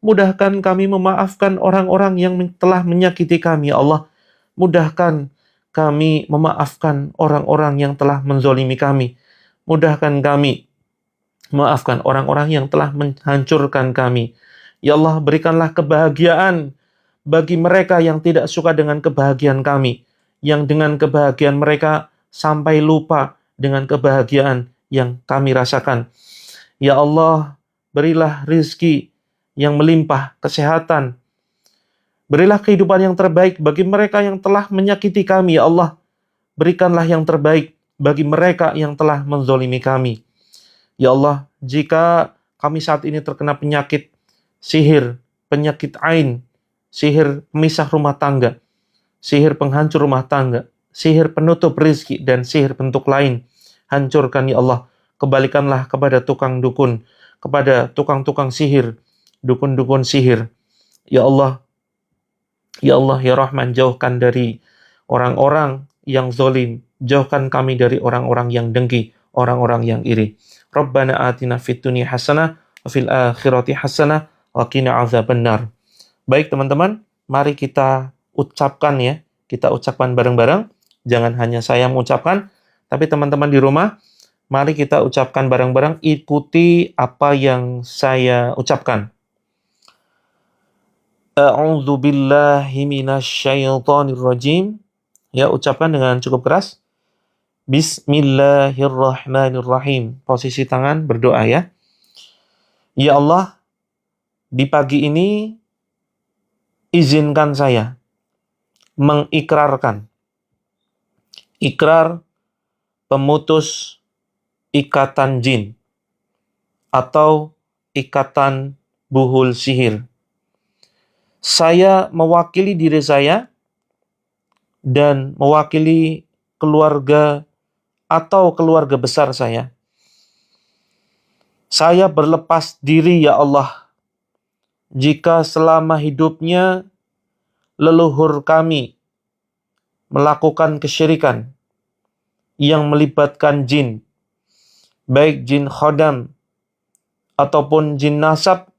Mudahkan kami memaafkan orang-orang yang telah menyakiti kami, ya Allah. Mudahkan kami memaafkan orang-orang yang telah menzolimi kami. Mudahkan kami memaafkan orang-orang yang telah menghancurkan kami. Ya Allah, berikanlah kebahagiaan bagi mereka yang tidak suka dengan kebahagiaan kami, yang dengan kebahagiaan mereka sampai lupa dengan kebahagiaan yang kami rasakan. Ya Allah, berilah rizki yang melimpah, kesehatan. Berilah kehidupan yang terbaik bagi mereka yang telah menyakiti kami, ya Allah. Berikanlah yang terbaik bagi mereka yang telah menzolimi kami. Ya Allah, jika kami saat ini terkena penyakit sihir, penyakit ain, sihir pemisah rumah tangga, sihir penghancur rumah tangga, sihir penutup rizki, dan sihir bentuk lain, hancurkan, ya Allah. Kembalikanlah kepada tukang dukun, kepada tukang-tukang sihir, dukun-dukun sihir. Ya Allah, ya Allah, ya Rahman, jauhkan dari orang-orang yang zolim, jauhkan kami dari orang-orang yang dengki, orang-orang yang iri. Rabbana atina fid dunya hasanah wa fil akhirati hasanah wa qina azabannar. Baik teman-teman, mari kita ucapkan ya. Kita ucapkan bareng-bareng. Jangan hanya saya mengucapkan, tapi teman-teman di rumah, mari kita ucapkan bareng-bareng, ikuti apa yang saya ucapkan. A'udzu billahi minasyaitonir rajim. Ya, ucapkan dengan cukup keras. Bismillahirrahmanirrahim. Posisi tangan berdoa ya. Ya Allah, di pagi ini izinkan saya mengikrarkan ikrar pemutus ikatan jin atau ikatan buhul sihir. Saya mewakili diri saya dan mewakili keluarga atau keluarga besar saya. Saya berlepas diri ya Allah, jika selama hidupnya leluhur kami melakukan kesyirikan yang melibatkan jin, baik jin khodam, ataupun jin nasab,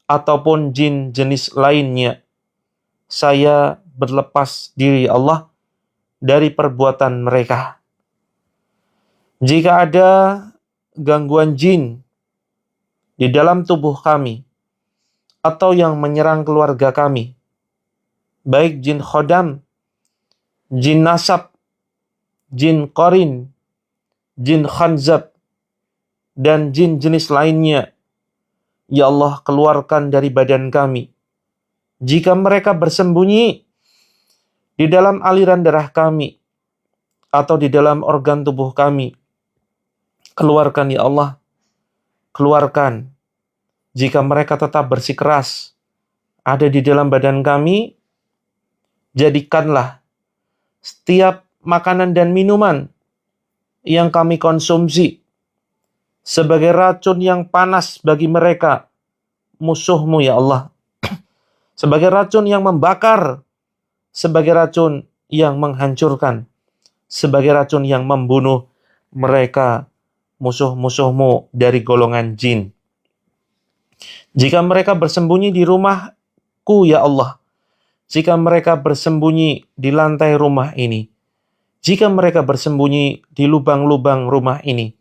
ataupun jin jenis lainnya. Saya berlepas diri ya Allah dari perbuatan mereka. Jika ada gangguan jin di dalam tubuh kami, atau yang menyerang keluarga kami, baik jin khodam, jin nasab, jin qarin, jin khanzab, dan jin jenis lainnya, ya Allah, keluarkan dari badan kami. Jika mereka bersembunyi di dalam aliran darah kami, atau di dalam organ tubuh kami, keluarkan ya Allah, keluarkan. Jika mereka tetap bersikeras ada di dalam badan kami, jadikanlah setiap makanan dan minuman yang kami konsumsi sebagai racun yang panas bagi mereka, musuh-Mu ya Allah. Sebagai racun yang membakar, sebagai racun yang menghancurkan, sebagai racun yang membunuh mereka, musuh-musuh-Mu dari golongan jin. Jika mereka bersembunyi di rumahku ya Allah, jika mereka bersembunyi di lantai rumah ini, jika mereka bersembunyi di lubang-lubang rumah ini,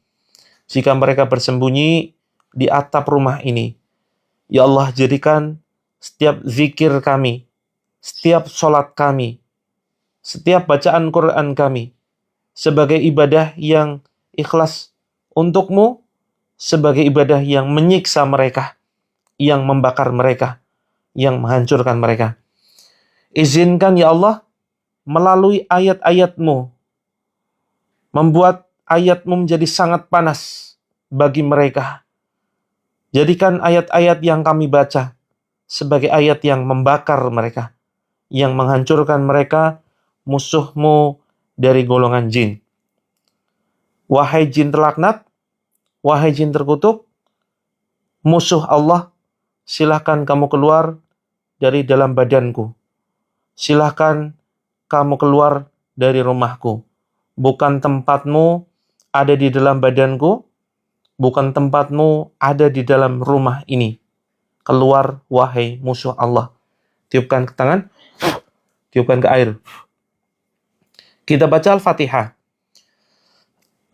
jika mereka bersembunyi di atap rumah ini, ya Allah, jadikan setiap zikir kami, setiap sholat kami, setiap bacaan Quran kami sebagai ibadah yang ikhlas untuk-Mu, sebagai ibadah yang menyiksa mereka, yang membakar mereka, yang menghancurkan mereka. Izinkan ya Allah, melalui ayat-ayat-Mu, membuat ayat-Mu menjadi sangat panas bagi mereka. Jadikan ayat-ayat yang kami baca sebagai ayat yang membakar mereka, yang menghancurkan mereka, musuh-Mu dari golongan jin. Wahai jin terlaknat, wahai jin terkutuk, musuh Allah, silahkan kamu keluar dari dalam badanku. Silahkan kamu keluar dari rumahku. Bukan tempatmu ada di dalam badanku, bukan tempatmu ada di dalam rumah ini. Keluar, wahai musuh Allah. Tiupkan ke tangan, tiupkan ke air. Kita baca Al-Fatihah.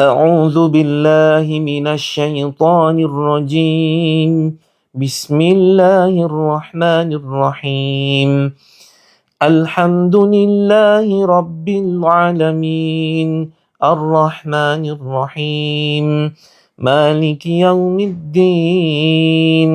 A'udzu billahi minasy syaithanir rajim. Bismillahirrahmanirrahim. Alhamdulillahi rabbil alamin. Ar-Rahmanir-Rahim. Maliki yaumiddin.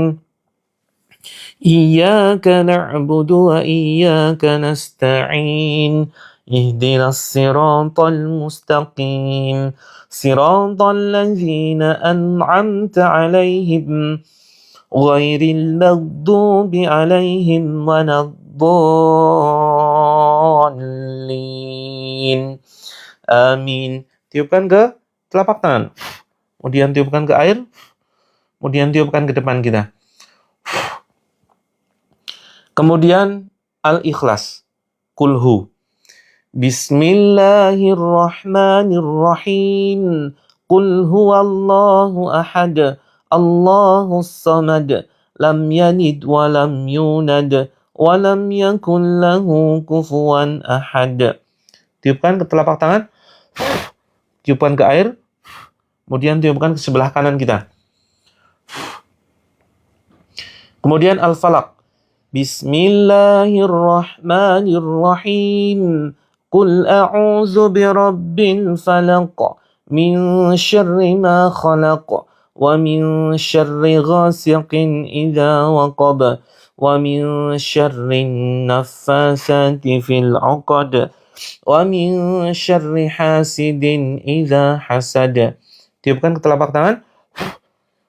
Iyyaka na'budu wa iyyaka nasta'in. Ihdinas siratal mustaqim. Siratal ladzina an'amta 'alaihim ghairil maghdubi 'alaihim waladdallin. Amin. Tiupkan ke telapak tangan. Kemudian tiupkan ke air. Kemudian tiupkan ke depan kita. Kemudian Al-Ikhlas. Kulhu. Bismillahirrahmanirrahim. Qul huwallahu ahad. Allahus samad. Lam yalid wa lam yulad. Wa lam yakun lahu kufuwan ahad. Tiupkan ke telapak tangan. Tiupkan ke air. Kemudian tiupkan ke sebelah kanan kita. Kemudian Al-Falaq. Bismillahirrahmanirrahim. Qul a'udzu birabbil falaq. Min syarri ma khalaq. Wa min syarri ghasiqin idza waqab. Wa min syarri naffasati fil 'uqad. Wa min syarri hasidin idza hasad. Tiupkan ke telapak tangan.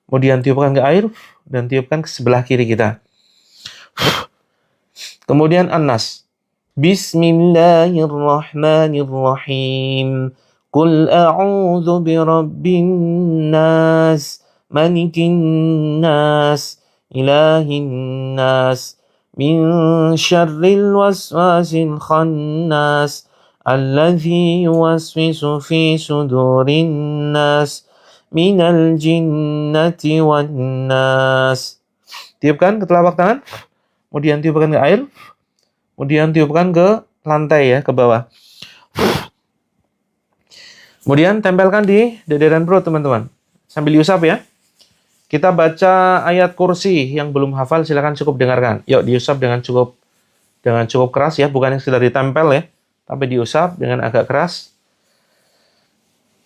Kemudian tiupkan ke air. Dan tiupkan ke sebelah kiri kita. Kemudian An-Nas. Bismillahirrahmanirrahim. Qul a'udzu birabbin nas, malikin nas, ilahin nas, min syarril waswasil khannas, alladzi yuwaswisu fi sudurin nas, minal jinnati wan nas. Tiupkan ke telapak tangan, kemudian tiupkan ke air, kemudian tiupkan ke lantai ya, ke bawah. Kemudian tempelkan di dadaran perut teman-teman. Sambil diusap ya. Kita baca ayat kursi, yang belum hafal silakan cukup dengarkan. Yuk diusap dengan cukup keras ya, bukan yang sekedar ditempel ya, tapi diusap dengan agak keras.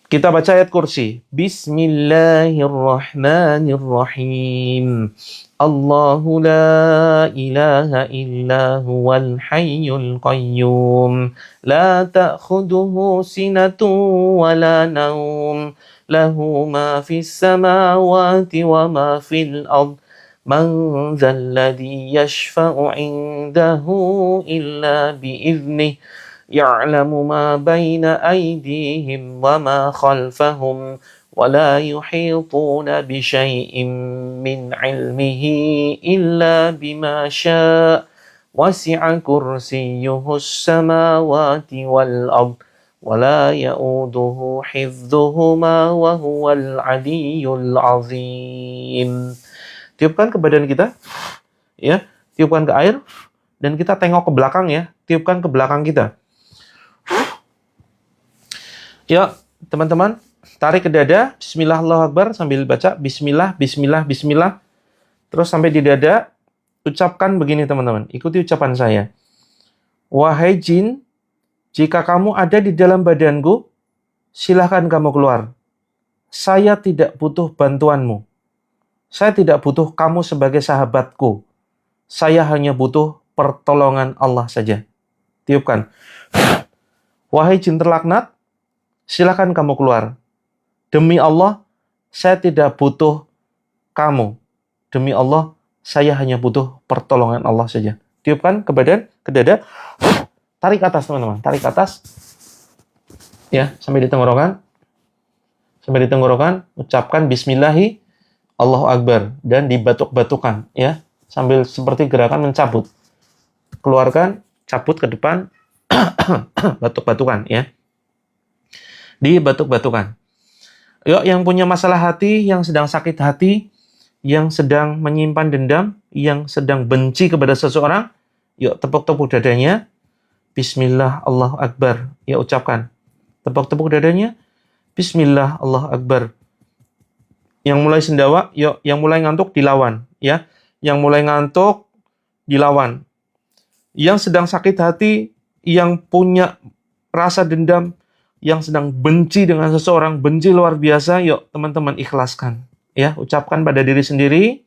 Kita baca ayat kursi. Bismillahirrahmanirrahim. Allahu la ilaha illa huwal hayyul qayyum. La ta'khuduhu sinatun wa la naum. Lahu ma fis samawati wa ma fil ard. Man dzal ladzi yashfa'u 'indahu illa bi'idhnihi. يعلم ما بين أيديهم وما خلفهم ولا يحيطون بشيء من علمه إلا بما شاء وسع كرسيه السماوات والأرض ولا يؤوده حفظهما وهو العلي العظيم. Tiupkan ke badan kita, ya, tiupkan ke air, dan kita tengok ke belakang ya, tiupkan ke belakang kita. Ya, teman-teman, tarik ke dada, bismillah Allahu Akbar, sambil baca bismillah, bismillah, bismillah. Terus sampai di dada, ucapkan begini teman-teman, ikuti ucapan saya. Wahai jin, jika kamu ada di dalam badanku, silahkan kamu keluar. Saya tidak butuh bantuanmu. Saya tidak butuh kamu sebagai sahabatku. Saya hanya butuh pertolongan Allah saja. Tiupkan. Wahai jin terlaknat, silakan kamu keluar. Demi Allah, saya tidak butuh kamu. Demi Allah, saya hanya butuh pertolongan Allah saja. Tiupkan ke badan, ke dada. Tarik atas, teman-teman. Tarik atas. Ya, sampai di tenggorokan. Sampai di tenggorokan, ucapkan bismillahi Allahu Akbar. Dan dibatuk-batukan. Ya, sambil seperti gerakan mencabut. Keluarkan, cabut ke depan. Batuk-batukan ya. Dibatuk-batukan. Yuk, yang punya masalah hati, yang sedang sakit hati, yang sedang menyimpan dendam, yang sedang benci kepada seseorang, yuk tepuk-tepuk dadanya. Bismillah Allahu Akbar. Ya, ucapkan. Tepuk-tepuk dadanya. Bismillah Allahu Akbar. Yang mulai sendawa, yuk, yang mulai ngantuk dilawan ya. Yang mulai ngantuk dilawan. Yang sedang sakit hati, yang punya rasa dendam, yang sedang benci dengan seseorang, benci luar biasa, yuk teman-teman ikhlaskan. Ya, ucapkan pada diri sendiri,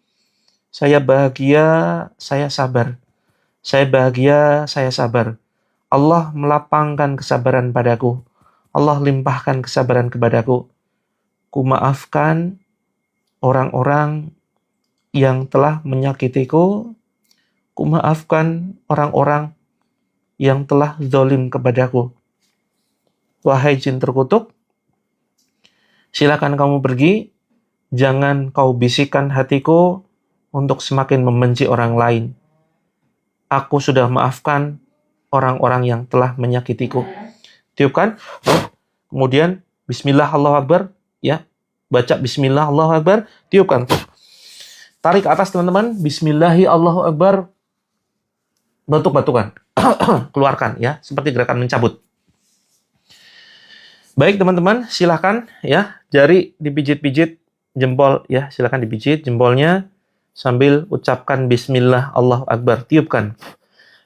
saya bahagia, saya sabar. Saya bahagia, saya sabar. Allah melapangkan kesabaran padaku. Allah limpahkan kesabaran kepadaku. Ku maafkan orang-orang yang telah menyakitiku. Ku maafkan orang-orang yang telah zalim kepadaku. Wahai jin terkutuk, silakan kamu pergi. Jangan kau bisikkan hatiku untuk semakin membenci orang lain. Aku sudah maafkan orang-orang yang telah menyakitiku. Tiupkan. Kemudian bismillah Allahu Akbar. Ya, baca bismillah Allahu Akbar. Tiupkan. Tarik ke atas teman-teman. Bismillahi Allahu Akbar. Batuk-batukan. Keluarkan ya, seperti gerakan mencabut. Baik teman-teman, silakan ya, jari dipijit-pijit, jempol ya, silakan dipijit jempolnya sambil ucapkan bismillah Allahu Akbar. Tiupkan.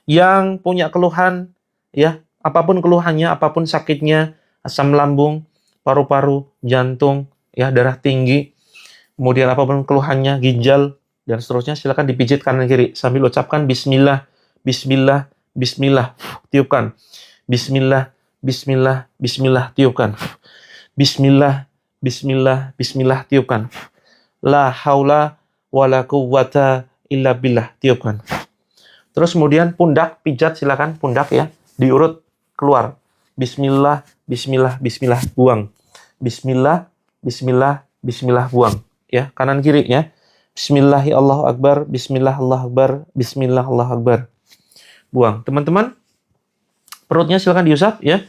Yang punya keluhan ya, apapun keluhannya, apapun sakitnya, asam lambung, paru-paru, jantung, ya, darah tinggi, kemudian apapun keluhannya, ginjal dan seterusnya, silakan dipijit kanan kiri sambil ucapkan bismillah, bismillah, bismillah. Tiupkan. Bismillah, bismillah, bismillah. Tiupkan. Bismillah, bismillah, bismillah. Tiupkan. La haula wala quwwata illa billah. Tiupkan. Terus kemudian pundak, pijat silakan pundak ya, diurut keluar. Bismillah, bismillah, bismillah, buang. Bismillah, bismillah, bismillah, buang. Ya, kanan kiri ya. Bismillahi Allahu Akbar, bismillah Allahu Akbar, bismillah Allahu Akbar. Buang. Teman-teman, perutnya silakan diusap ya.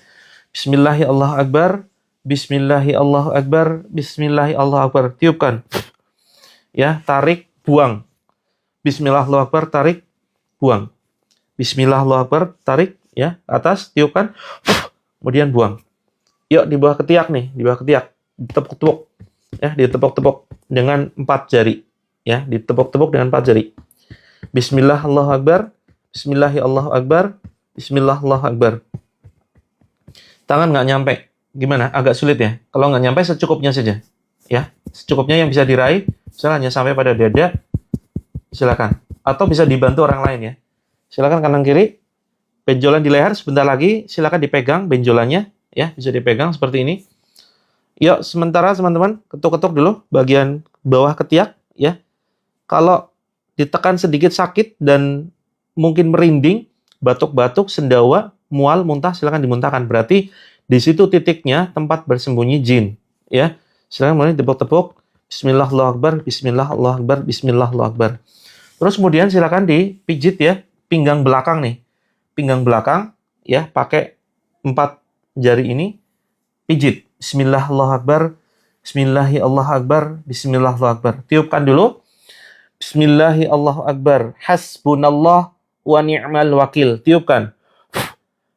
Bismillahi Allahu Akbar, bismillahi Allahu Akbar, bismillahi Allahu Akbar. Tiupkan. Ya, tarik, buang. Bismillah Allahu Akbar, tarik, buang. Bismillah Allahu Akbar, tarik ya, atas, tiupkan. Kemudian buang. Yuk, di bawah ketiak nih, di bawah ketiak. Ditepuk-tepuk. Ya, ditepuk-tepuk dengan 4 jari. Ya, ditepuk-tepuk dengan 4 jari. Bismillah Allahu Akbar, bismillahi Allahu Akbar, bismillah Allahu Akbar. Tangan nggak nyampe. Gimana? Agak sulit ya? Kalau nggak nyampe, secukupnya saja. Ya, secukupnya yang bisa diraih, misalnya hanya sampai pada dada, silakan. Atau bisa dibantu orang lain ya. Silakan kanan kiri. Benjolan di leher sebentar lagi, silakan dipegang benjolannya. Ya, bisa dipegang seperti ini. Yuk, sementara teman-teman, ketuk-ketuk dulu bagian bawah ketiak. Ya, kalau ditekan sedikit sakit dan mungkin merinding, batuk-batuk, sendawa, mual, muntah, silakan dimuntahkan. Berarti di situ titiknya tempat bersembunyi jin. Ya, silakan mulai tepuk-tepuk. Bismillah Allahu Akbar, Bismillah Allahu Akbar, Bismillah Allahu Akbar. Terus kemudian silakan dipijit ya, pinggang belakang nih. Pinggang belakang ya, pakai 4 jari ini pijit. Bismillah Allahu Akbar, Bismillahi Allahu Akbar, Bismillah Allahu Akbar. Tiupkan dulu. Bismillahi Allahu Akbar. Hasbunallah wa ni'mal wakil. Tiupkan.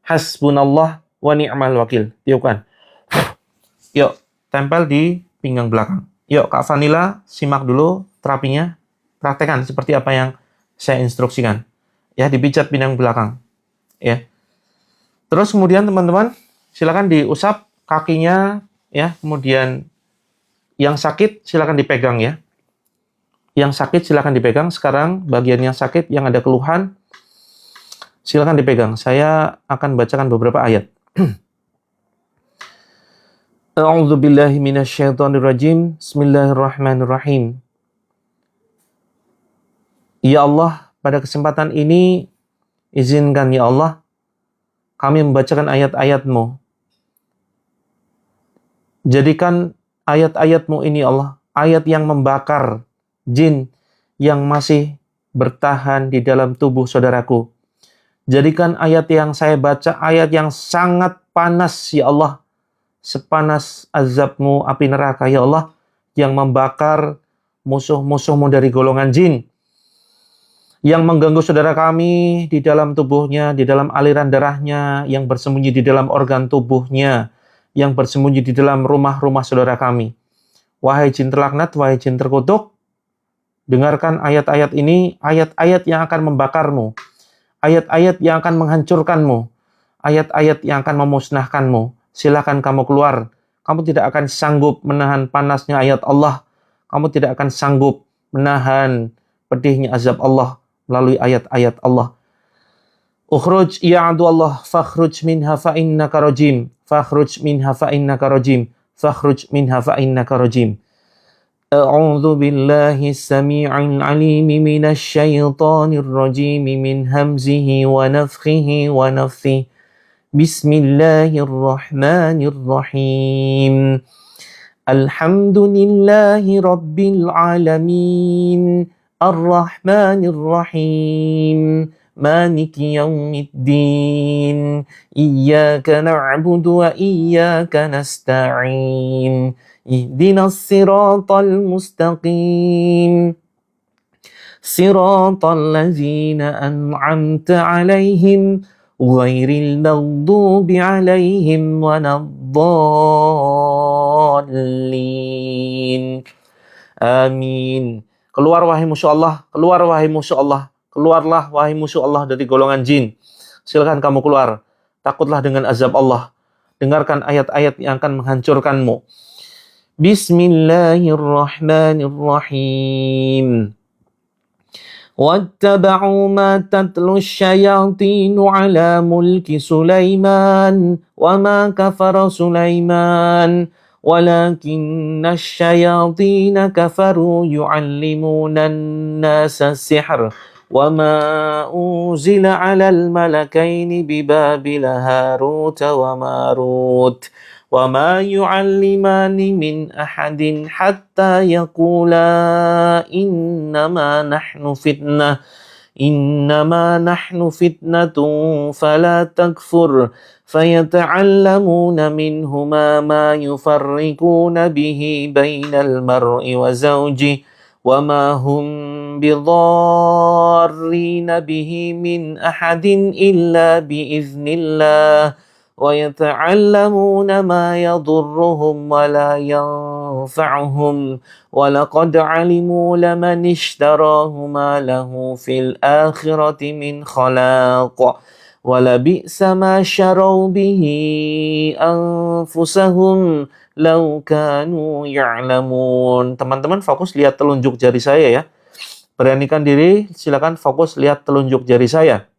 Hasbunallah wa ni'mal wakil. Tiupkan. Yuk, tempel di pinggang belakang. Yuk, Kak Vanila, simak dulu terapinya. Praktekkan seperti apa yang saya instruksikan. Ya, dipijat pinggang belakang. Ya. Terus kemudian teman-teman, silakan diusap kakinya ya, kemudian yang sakit silakan dipegang ya. Yang sakit silakan dipegang. Sekarang bagian yang sakit, yang ada keluhan, silakan dipegang. Saya akan bacakan beberapa ayat. A'udzu billahi minasyaitonir rajim. Bismillahirrahmanirrahim. Ya Allah, pada kesempatan ini izinkan ya Allah kami membacakan ayat-ayat-Mu. Jadikan ayat-ayat-Mu ini Allah, ayat yang membakar jin yang masih bertahan di dalam tubuh saudaraku. Jadikan ayat yang saya baca ayat yang sangat panas ya Allah. Sepanas azab-Mu api neraka ya Allah, yang membakar musuh-musuh-Mu dari golongan jin. Yang mengganggu saudara kami di dalam tubuhnya, di dalam aliran darahnya, yang bersembunyi di dalam organ tubuhnya, yang bersembunyi di dalam rumah-rumah saudara kami. Wahai jin terlaknat, wahai jin terkutuk, dengarkan ayat-ayat ini, ayat-ayat yang akan membakarmu, ayat-ayat yang akan menghancurkanmu, ayat-ayat yang akan memusnahkanmu. Silakan kamu keluar. Kamu tidak akan sanggup menahan panasnya ayat Allah. Kamu tidak akan sanggup menahan pedihnya azab Allah melalui ayat-ayat Allah. Ukhruj ya adu Allah, fakhruj minha fa innaka rajim, fakhruj minha fa innaka rajim, fakhruj minha fa innaka rajim. A'udzu billahi as-sami'il 'alim minasy syaithanir rajim min hamzihi wa nafthihi wa nafthihi. Bismillahirrahmanirrahim. Alhamdulillahi rabbil alamin. Ar-Rahmanir-Rahim. Maliki yaumiddin. Iyyaka na'budu wa iyyaka nasta'in. Ihdinas siratal mustaqim. Siratal ladzina an'amta 'alaihim ghairil maghdubi 'alaihim waladdallin. Amin. Keluar wahai musuh Allah, keluar wahai musuh Allah, keluarlah wahai musuh Allah dari golongan jin. Silakan kamu keluar. Takutlah dengan azab Allah. Dengarkan ayat-ayat yang akan menghancurkanmu. Bismillahirrahmanirrahim. وَاتَّبَعُوا مَا تَتْلُو الشَّيَاطِينُ عَلَى مُلْكِ سُلَيْمَانَ وَمَا كَفَرَ سُلَيْمَانَ وَلَكِنَّ الشَّيَاطِينَ كَفَرُوا يُعَلِّمُونَ النَّاسَ السِّحْرَ وما أنزل على الملكين ببابل هاروت وماروت وما يعلمان من أحد حتى يقولا إنما نحن فتنة فلا تكفر فيتعلمون منهما ما يفرقون به بين المرء وزوجه وما هم بضارين به من أحد إلا بإذن الله ويتعلمون ما يضرهم ولا ينفعهم ولقد علموا لمن اشتراه ما له في الآخرة من خلاق ولبئس ما شروا به أنفسهم لو كانوا يعلمون. Teman-teman fokus lihat telunjuk jari saya ya. Beranikan diri, silakan fokus lihat telunjuk jari saya.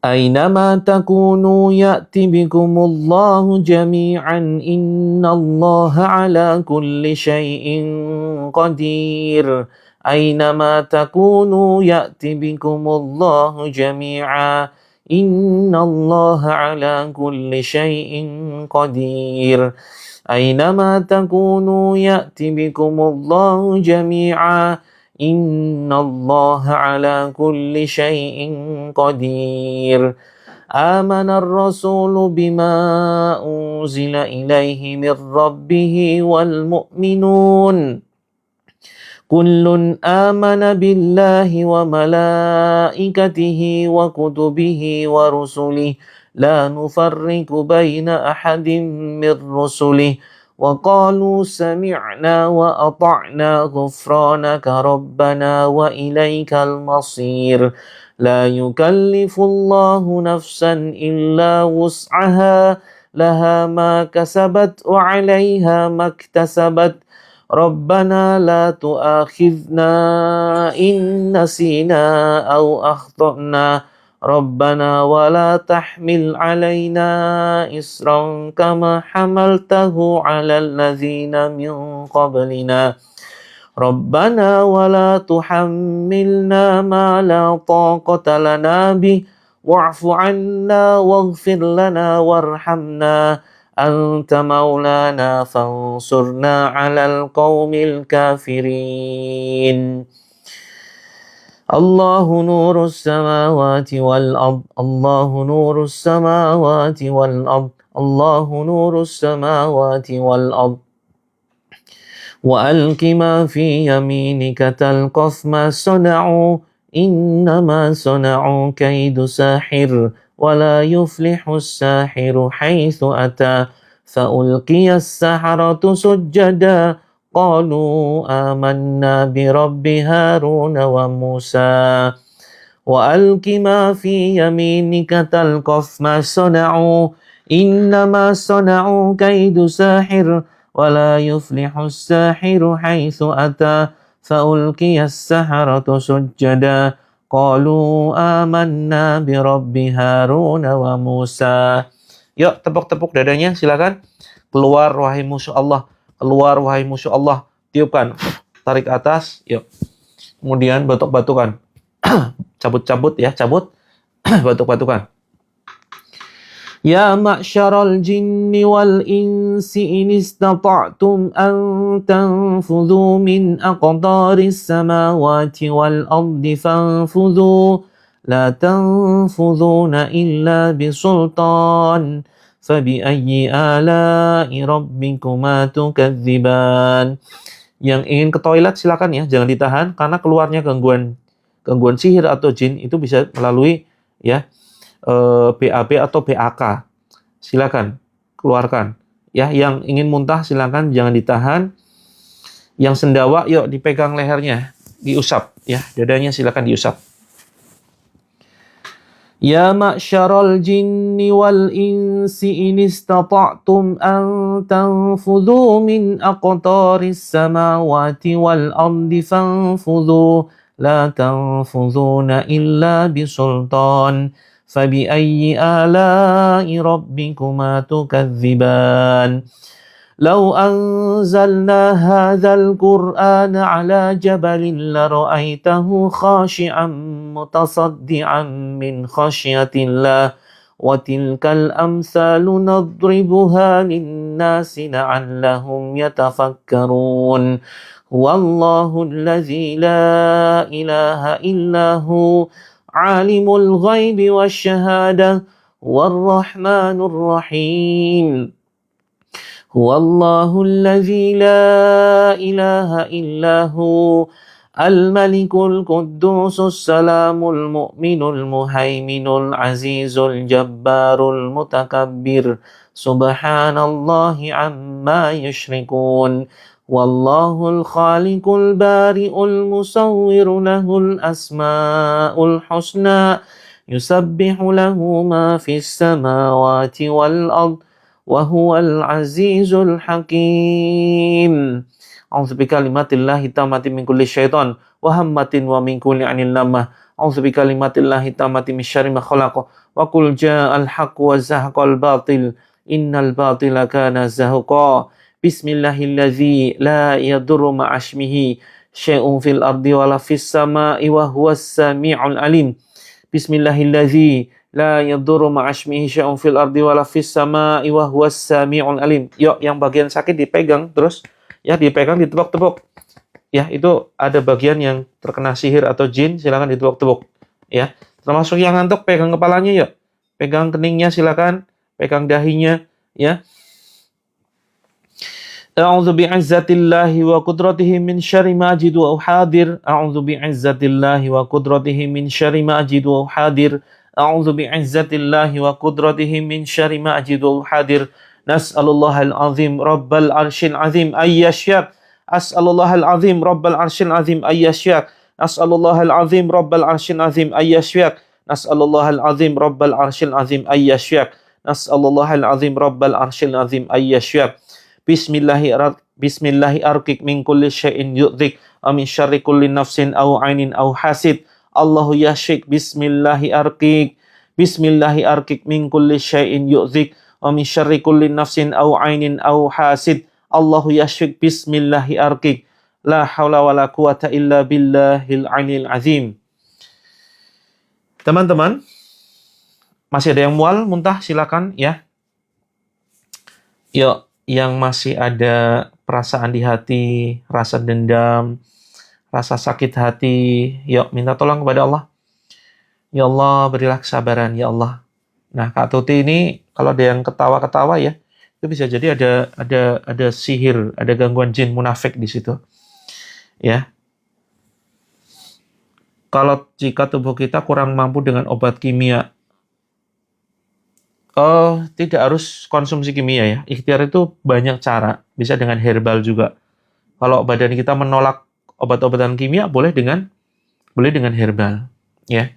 Aynama takunu ya'ti bikumullahu jami'an innallaha ala kulli syai'in qadir. Aynama takunu ya'ti bikumullahu jami'a innallaha ala kulli syai'in qadir. Aynama takunu ya'ti bikumullahu jami'a innallaha ala kulli syai'in qadir. Amana ar-rasulu bima unzila ilaihi min rabbih wal mu'minun kullun amana billahi wa malaikatihi wa kutubihi wa rusulihi la nufarriqu baina ahadin min rusulihi wa qalu sami'na wa ata'na ghufranaka rabbana wa ilaikal masir la yukallifullahu nafsan illa wus'aha laha ma kasabat wa 'alaiha maktasabat Rabbana la tu'akhidna in nasina aw akhtana Rabbana wa la tahmil alaina isran kama hamaltahu 'alal ladzina min qablina Rabbana wa la tuhammilna ma la taqata lana bih wa'fu 'anna waghfir lana warhamna Anta maulana fansurna 'alal qaumil kafirin. Allahu nurus samawati wal ard. Allahu nurus samawati wal ard. Allahu nurus samawati wal ard. Wa alqi ma fi yaminika talqaf ma sana'u innama sana'u kaidu sahir. ولا يفلح الساحر حيث أتى فألقي السحرة سجدا قالوا آمنا برب هارون وموسى وألق ما في يمينك تلقف ما صنعوا إنما صنعوا كيد ساحر ولا يفلح الساحر حيث أتى فألقي السحرة سجدا Qalu amanna bi Rabbi Harun wa Musa. Yuk tepuk-tepuk dadanya silakan. Keluar wahai musuh Allah. Keluar wahai musuh Allah. Tiupkan. Tarik atas. Yuk. Kemudian batuk-batukan. Cabut-cabut ya, cabut. Batuk-batukan. Ya ma'syaral jinni wal insi in istata'tum an tanfudhu min aqdaris samawati wal ardi fanfudhu la tanfudhuna illa bisultan fabi'ayyi ala'i rabbikuma tukadziban. Yang ingin ke toilet silakan ya, jangan ditahan karena keluarnya gangguan sihir atau jin itu bisa melalui ya BAB atau BAK. Silakan keluarkan. Ya, yang ingin muntah silakan jangan ditahan. Yang sendawa yuk dipegang lehernya, diusap ya, dadanya silakan diusap. Ya ma'syaral jinni wal insi in istata'tum an tanfudhu min aqtaris samawati wal ardi fanfudhu la tanfudhuna illa bisultan فبأي آلاء ربكما تكذبان لو أنزلنا هذا القرآن على جبل لرأيته خاشعا متصدعا من خشية الله وتلك الأمثال نضربها للناس لعلهم يتفكرون هو الله الذي لا إله إلا هو عالم الغيب والشهادة هو الرحمن الرحيم هو الله الذي لا إله إلا هو الملك القدوس السلام المؤمن المهيمن العزيز الجبار المتكبر سبحان الله عما يشركون والله الخالق البارئ المصور له الأسماء الحسنى يسبح له ما في السماوات والأرض وهو العزيز الحكيم أعوذ بكلمات الله التامة من كل شيطان وهمة ومن كل عين لامة أعوذ بكلمات الله التامة من شر ما خلق وقل جاء الحق وزهق الباطل إن الباطل كان زهقا بسم الله الذي لا يضر مع اسمه شيء في الأرض ولا في السماء وهو السميع العليم بسم الله الذي la yadurru ma'asmihi syai'un fil ardi wala fis sama'i wa huwas sami'ul alim. Yuk, yang bagian sakit dipegang terus, ya dipegang ditepuk-tepuk. Ya, itu ada bagian yang terkena sihir atau jin, silakan ditepuk-tepuk. Ya, termasuk yang ngantuk pegang kepalanya yuk. Pegang keningnya silakan, pegang dahinya, ya. A'udzu bi'izzatillahi wa qudratihi min syarri ma ajidu wa uhadir. A'udzu bi'izzatillahi wa qudratihi min syarri ma ajidu wa uhadir. أعوذ بعزة الله وقدرته من شر ما أجد وأحاذر نسأل الله العظيم رب العرش العظيم أن يشفيك أسأل الله العظيم رب العرش العظيم أن يشفيك أسأل الله العظيم رب العرش العظيم أن يشفيك نسأل الله العظيم رب العرش العظيم أن يشفيك نسأل الله العظيم رب العرش العظيم أن يشفيك بسم الله أرقك من كل شيء يؤذيك ومن شر كل نفس أو عين أو حاسد Allahu yashik bismillahi arkik min kulli syai'in yu'zik wa min syarri kulli nafsin aw ainin aw hasid Allahu yashik bismillahi arkik la haula wala quwata illa billahil aliyil azim. Teman-teman, masih ada yang mual, muntah, silakan ya. Yuk, yang masih ada perasaan di hati, rasa dendam, rasa sakit hati, yuk minta tolong kepada Allah. Ya Allah, berilah kesabaran, ya Allah. Nah, Kak Tuti ini kalau ada yang ketawa-ketawa ya, itu bisa jadi ada sihir, ada gangguan jin munafik di situ. Ya. Kalau jika tubuh kita kurang mampu dengan obat kimia, tidak harus konsumsi kimia ya. Ikhtiar itu banyak cara, bisa dengan herbal juga. Kalau badan kita menolak obat-obatan kimia boleh dengan herbal, ya.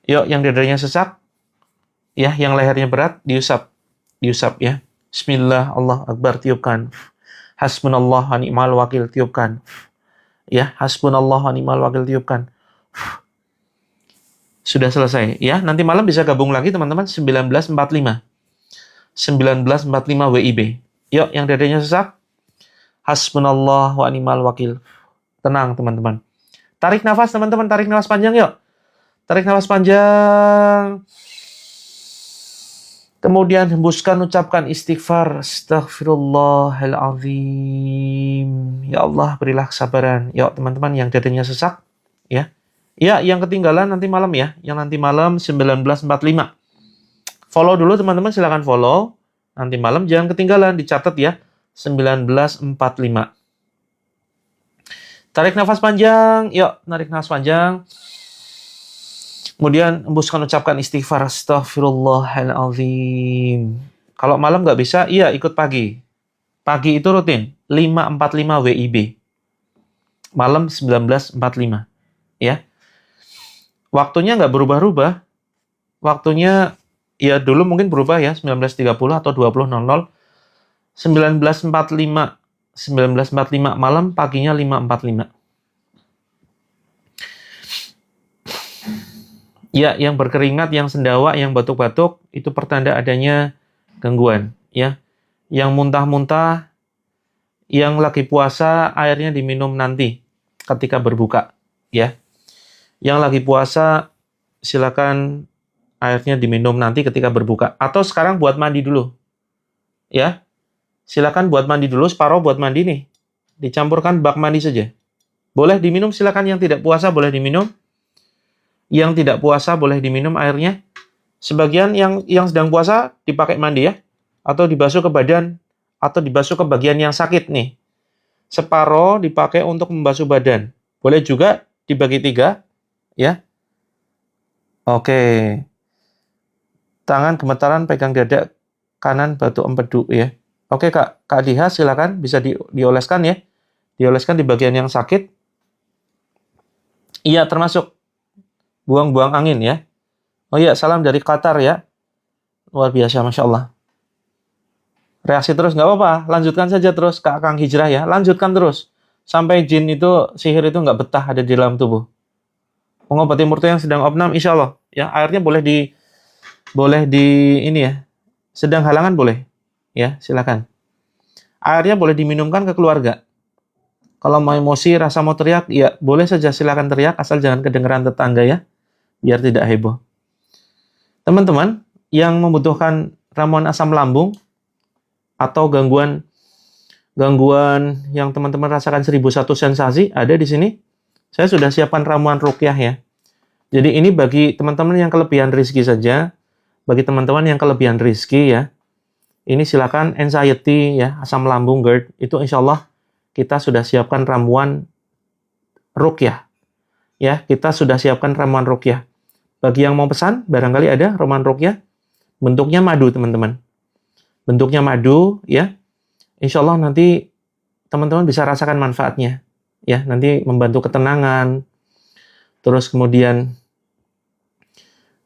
Yuk, yang dadanya sesak, ya, yang lehernya berat diusap ya. Bismillah, Allah Akbar, tiupkan. Hasbunallah wa ni'mal wakil, tiupkan. Ya, hasbunallah wa ni'mal wakil, tiupkan. Sudah selesai, ya. Nanti malam bisa gabung lagi teman-teman 1945 WIB. Yuk, yang dadanya sesak, hasbunallah wa ni'mal wakil. Tenang, teman-teman. Tarik nafas, teman-teman. Tarik nafas panjang, yuk. Tarik nafas panjang. Kemudian hembuskan, ucapkan istighfar. Astaghfirullahaladzim. Ya Allah, berilah kesabaran. Yuk, teman-teman yang dadanya sesak. Ya. Ya, yang ketinggalan nanti malam ya. Yang nanti malam 1945. Follow dulu, teman-teman. Silakan follow. Nanti malam jangan ketinggalan. Dicatat ya. 1945. Tarik nafas panjang, yuk, tarik nafas panjang. Kemudian hembuskan, ucapkan istighfar, astaghfirullahaladzim. Kalau malam nggak bisa, iya ikut pagi. Pagi itu rutin, 5.45 WIB. Malam 19.45. Ya. Waktunya nggak berubah-ubah. Waktunya, ya dulu mungkin berubah ya, 19.30 atau 20.00. 19.45 malam, paginya 5.45. Ya, yang berkeringat, yang sendawa, yang batuk-batuk, itu pertanda adanya gangguan. Ya, yang muntah-muntah, Yang lagi puasa airnya diminum nanti ketika berbuka, ya. Yang lagi puasa silakan airnya diminum nanti ketika berbuka atau sekarang buat mandi dulu. Ya. Silakan buat mandi dulu, separuh buat mandi nih. Dicampurkan bak mandi saja. Boleh diminum, silakan. Yang tidak puasa boleh diminum. Yang tidak puasa boleh diminum airnya. Sebagian yang sedang puasa dipakai mandi ya. Atau dibasuh ke badan. Atau dibasuh ke bagian yang sakit nih. Separuh dipakai untuk membasuh badan. Boleh juga dibagi 3. Ya. Oke. Tangan gemetaran pegang dada kanan batu empedu ya. Oke Kak Diha silakan bisa dioleskan ya. Dioleskan di bagian yang sakit. Iya termasuk buang-buang angin ya. Oh iya salam dari Qatar ya. Luar biasa Masya Allah. Reaksi terus nggak apa-apa. Lanjutkan saja terus Kak Kang Hijrah ya. Lanjutkan terus. Sampai jin itu, sihir itu nggak betah ada di dalam tubuh. Mengobati murti yang sedang opnam insya Allah. Ya, airnya boleh di ini ya. Sedang halangan boleh. Ya, silakan. Airnya boleh diminumkan ke keluarga. Kalau mau emosi, rasa mau teriak, ya boleh saja silakan teriak, asal jangan kedengeran tetangga ya, biar tidak heboh. Teman-teman yang membutuhkan ramuan asam lambung atau gangguan yang teman-teman rasakan 1001 sensasi, ada di sini. Saya sudah siapkan ramuan ruqyah ya. Jadi ini bagi teman-teman yang kelebihan rezeki saja, bagi teman-teman yang kelebihan rezeki ya. Ini silakan anxiety ya, asam lambung GERD, itu insya Allah kita sudah siapkan ramuan ruqyah. Ya, kita sudah siapkan ramuan ruqyah. Bagi yang mau pesan, barangkali ada ramuan ruqyah. Bentuknya madu, teman-teman. Bentuknya madu ya. Insya Allah nanti teman-teman bisa rasakan manfaatnya. Ya, nanti membantu ketenangan. Terus kemudian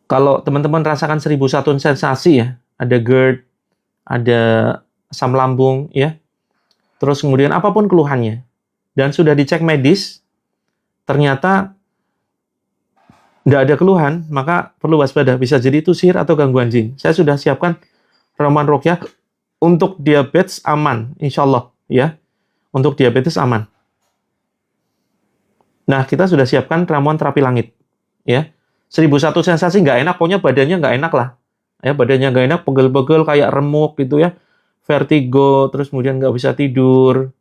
kalau teman-teman rasakan 1001 sensasi ya, ada GERD, ada asam lambung ya. Terus kemudian apapun keluhannya dan sudah dicek medis ternyata tidak ada keluhan, maka perlu waspada, bisa jadi itu sihir atau gangguan jin. Saya sudah siapkan ramuan ruqyah untuk diabetes aman, insya Allah ya. Untuk diabetes aman. Nah, kita sudah siapkan ramuan terapi langit ya. 1001 sensasi nggak enak, pokoknya badannya nggak enak lah. Ya, badannya nggak enak, pegel-pegel kayak remuk gitu ya, vertigo, terus kemudian nggak bisa tidur.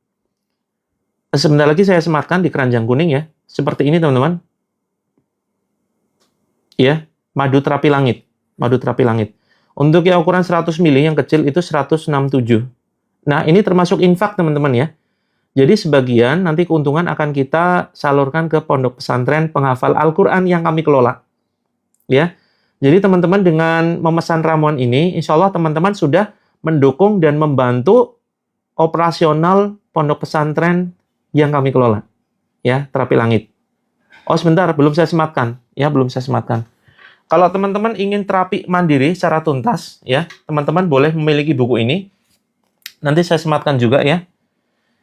Sebentar lagi saya sematkan di keranjang kuning ya, seperti ini teman-teman. Ya, madu terapi langit, madu terapi langit. Untuk yang ukuran 100 ml yang kecil itu 167. Nah, ini termasuk infak teman-teman ya. Jadi sebagian nanti keuntungan akan kita salurkan ke pondok pesantren penghafal Al-Quran yang kami kelola. Ya. Jadi teman-teman dengan memesan ramuan ini, insya Allah teman-teman sudah mendukung dan membantu operasional pondok pesantren yang kami kelola. Ya, terapi langit. Oh sebentar, belum saya sematkan. Ya, belum saya sematkan. Kalau teman-teman ingin terapi mandiri secara tuntas, ya, teman-teman boleh memiliki buku ini. Nanti saya sematkan juga ya.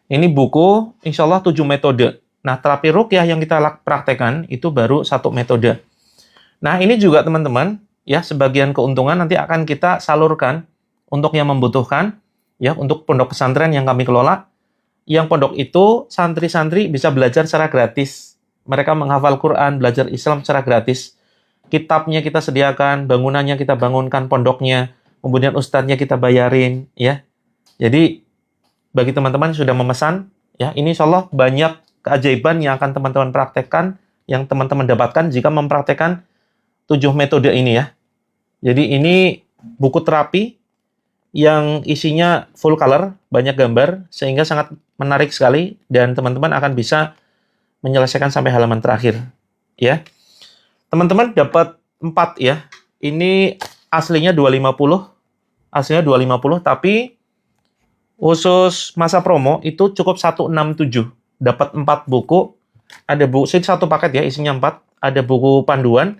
Ini buku, insya Allah 7 metode. Nah, terapi ruqyah yang kita praktekkan itu baru 1 metode. Nah, ini juga teman-teman, ya, sebagian keuntungan nanti akan kita salurkan untuk yang membutuhkan, ya, untuk pondok pesantren yang kami kelola. Yang pondok itu, santri-santri bisa belajar secara gratis. Mereka menghafal Quran, belajar Islam secara gratis. Kitabnya kita sediakan, bangunannya kita bangunkan, pondoknya, kemudian ustadznya kita bayarin, ya. Jadi, bagi teman-teman yang sudah memesan, ya, ini insya Allah banyak keajaiban yang akan teman-teman praktekkan, yang teman-teman dapatkan jika mempraktekkan 7 metode ini ya. Jadi ini buku terapi yang isinya full color, banyak gambar, sehingga sangat menarik sekali dan teman-teman akan bisa menyelesaikan sampai halaman terakhir. Ya. Teman-teman dapat 4 ya. Ini aslinya 250. Aslinya 250 tapi khusus masa promo itu cukup 167. Dapat 4 buku. Ada buku, satu paket ya, isinya 4. Ada buku panduan.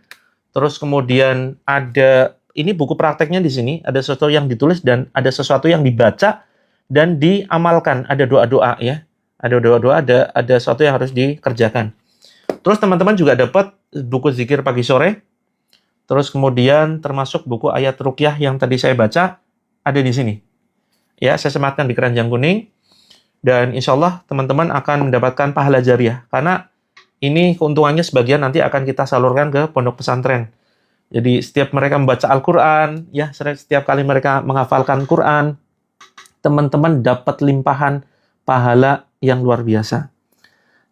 Terus kemudian ada, ini buku prakteknya di sini, ada sesuatu yang ditulis dan ada sesuatu yang dibaca dan diamalkan. Ada doa-doa ya. Ada doa-doa, ada sesuatu yang harus dikerjakan. Terus teman-teman juga dapat buku zikir pagi sore. Terus kemudian termasuk buku ayat ruqyah yang tadi saya baca ada di sini. Ya, saya sematkan di keranjang kuning. Dan insya Allah teman-teman akan mendapatkan pahala jariah. Karena ini keuntungannya sebagian nanti akan kita salurkan ke pondok pesantren. Jadi setiap mereka membaca Al-Quran, ya setiap kali mereka menghafalkan Quran, teman-teman dapat limpahan pahala yang luar biasa.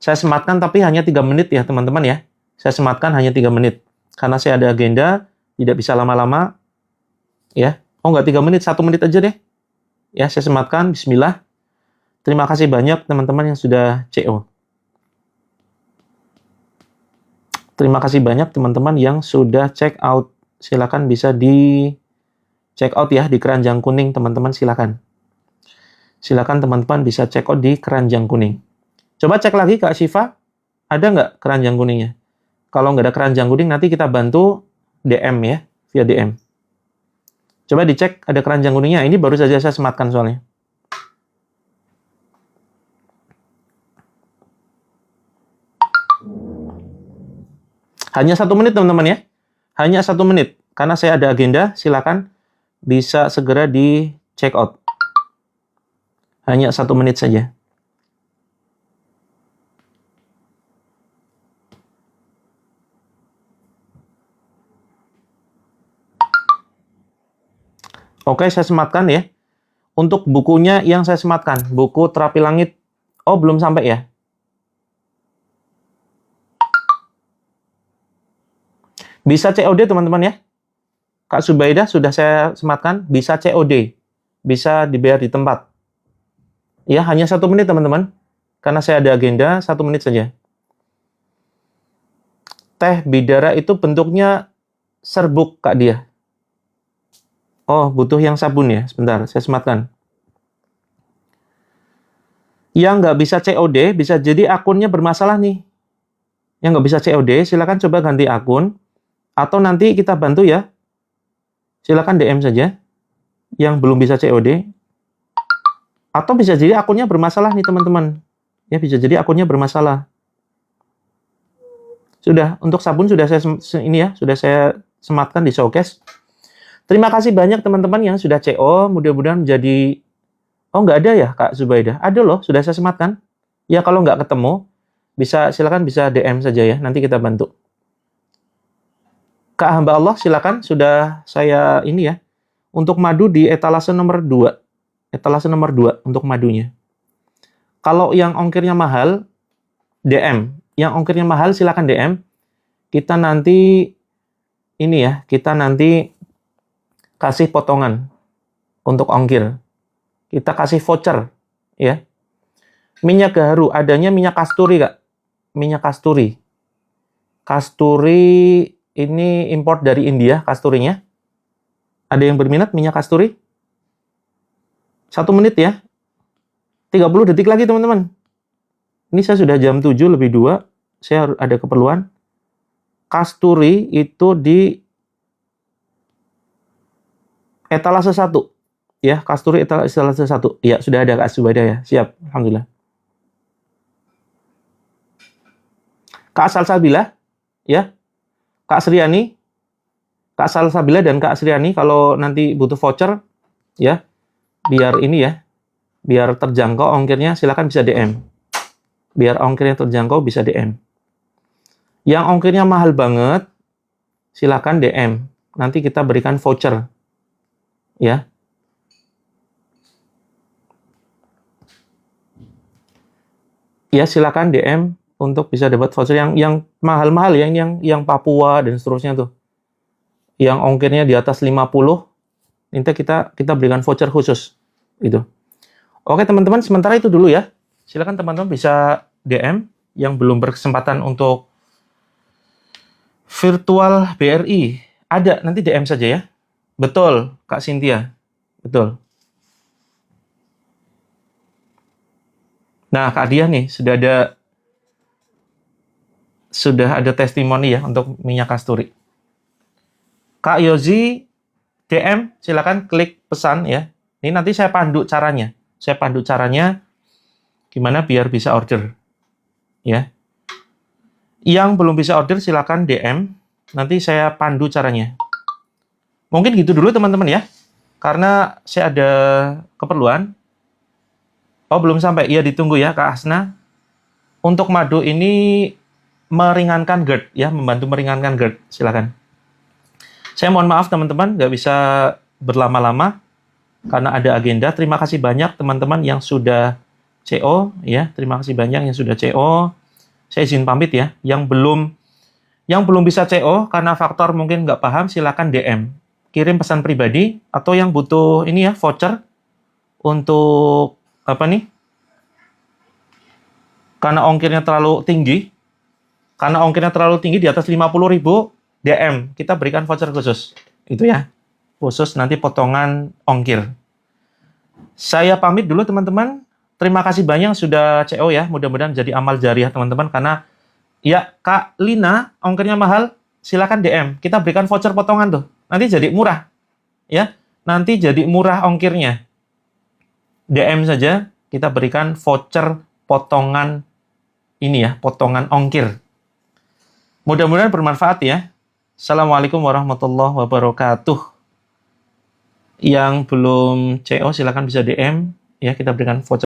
Saya sematkan tapi hanya 3 menit ya teman-teman ya. Saya sematkan hanya 3 menit. Karena saya ada agenda, tidak bisa lama-lama. Ya. Oh enggak 3 menit, 1 menit aja deh. Ya, saya sematkan. Bismillah. Terima kasih banyak teman-teman yang sudah CO. Terima kasih banyak teman-teman yang sudah check out. Silakan bisa di check out ya di keranjang kuning teman-teman, silakan. Silakan teman-teman bisa check out di keranjang kuning. Coba cek lagi Kak Syifa, ada nggak keranjang kuningnya? Kalau nggak ada keranjang kuning nanti kita bantu DM ya, via DM. Coba dicek ada keranjang kuningnya. Ini baru saja saya sematkan soalnya. Hanya 1 menit teman-teman ya. Hanya 1 menit. Karena saya ada agenda, silakan bisa segera di check out. Hanya 1 menit saja. Oke, saya sematkan ya. Untuk bukunya yang saya sematkan, buku Terapi Langit. Oh, belum sampai ya? Bisa COD teman-teman ya. Kak Subaidah sudah saya sematkan, bisa COD. Bisa dibayar di tempat. Ya, hanya 1 menit teman-teman. Karena saya ada agenda, 1 menit saja. Teh bidara itu bentuknya serbuk Kak dia. Oh, butuh yang sabun ya. Sebentar, saya sematkan. Yang nggak bisa COD, bisa jadi akunnya bermasalah nih. Yang nggak bisa COD, silakan coba ganti akun. Atau nanti kita bantu ya. Silakan DM saja. Yang belum bisa COD. Atau bisa jadi akunnya bermasalah nih teman-teman. Ya, bisa jadi akunnya bermasalah. Sudah, untuk sabun sudah saya sudah saya sematkan di showcase. Terima kasih banyak teman-teman yang sudah CO. Mudah-mudahan menjadi... Oh, nggak ada ya Kak Zubaidah? Ada loh, sudah saya sematkan. Ya, kalau nggak ketemu, silakan bisa DM saja ya. Nanti kita bantu. Kak hamba Allah, silakan. Sudah saya ini ya. Untuk madu di etalase nomor 2. Etalase nomor 2 untuk madunya. Kalau yang ongkirnya mahal, DM. Yang ongkirnya mahal silakan DM. Kita nanti ini ya, kita nanti kasih potongan untuk ongkir. Kita kasih voucher ya. Minyak gaharu, adanya minyak kasturi Kak. Minyak kasturi. Kasturi ini import dari India, kasturinya. Ada yang berminat minyak kasturi? 1 menit ya. 30 detik lagi teman-teman. Ini saya sudah jam 7 lebih 2. Saya ada keperluan. Kasturi itu di etalase 1. Ya, kasturi etalase 1. Ya, sudah ada Kak Subaidah ya. Siap, alhamdulillah. Kak Salsabila, ya. Kak Sriani, Kak Salsabila dan Kak Sriani kalau nanti butuh voucher ya, biar ini ya, biar terjangkau ongkirnya silakan bisa DM. Biar ongkirnya terjangkau bisa DM. Yang ongkirnya mahal banget silakan DM. Nanti kita berikan voucher. Ya. Ya, silakan DM untuk bisa dapat voucher yang mahal-mahal ya, yang Papua dan seterusnya tuh. Yang ongkirnya di atas 50, nanti kita berikan voucher khusus itu. Oke, teman-teman, sementara itu dulu ya. Silakan teman-teman bisa DM yang belum berkesempatan untuk virtual BRI. Ada, nanti DM saja ya. Betul, Kak Cynthia. Betul. Nah, Kak Dia nih sudah ada testimoni ya untuk minyak kasturi. Kak Yozi DM, silakan klik pesan ya. Ini nanti saya pandu caranya. Saya pandu caranya gimana biar bisa order. Ya. Yang belum bisa order silakan DM, nanti saya pandu caranya. Mungkin gitu dulu teman-teman ya. Karena saya ada keperluan. Oh, belum sampai. Iya, ditunggu ya, Kak Hasna. Untuk madu ini meringankan GERD, ya, membantu meringankan GERD. Silakan. Saya mohon maaf, teman-teman, nggak bisa berlama-lama karena ada agenda. Terima kasih banyak, teman-teman, yang sudah CO, ya. Terima kasih banyak yang sudah CO. Saya izin pamit ya. Yang belum bisa CO karena faktor mungkin nggak paham, silakan DM. Kirim pesan pribadi, atau yang butuh ini ya, voucher untuk apa nih? Karena ongkirnya terlalu tinggi, di atas 50.000, DM. Kita berikan voucher khusus. Itu ya. Khusus nanti potongan ongkir. Saya pamit dulu, teman-teman. Terima kasih banyak sudah CO ya. Mudah-mudahan jadi amal jariah, teman-teman. Karena ya, Kak Lina, ongkirnya mahal, silakan DM. Kita berikan voucher potongan tuh. Nanti jadi murah. Ya, nanti jadi murah ongkirnya. DM saja, kita berikan voucher potongan ini ya, potongan ongkir. Mudah-mudahan bermanfaat ya. Assalamualaikum warahmatullahi wabarakatuh. Yang belum CO silakan bisa DM ya, kita berikan voucher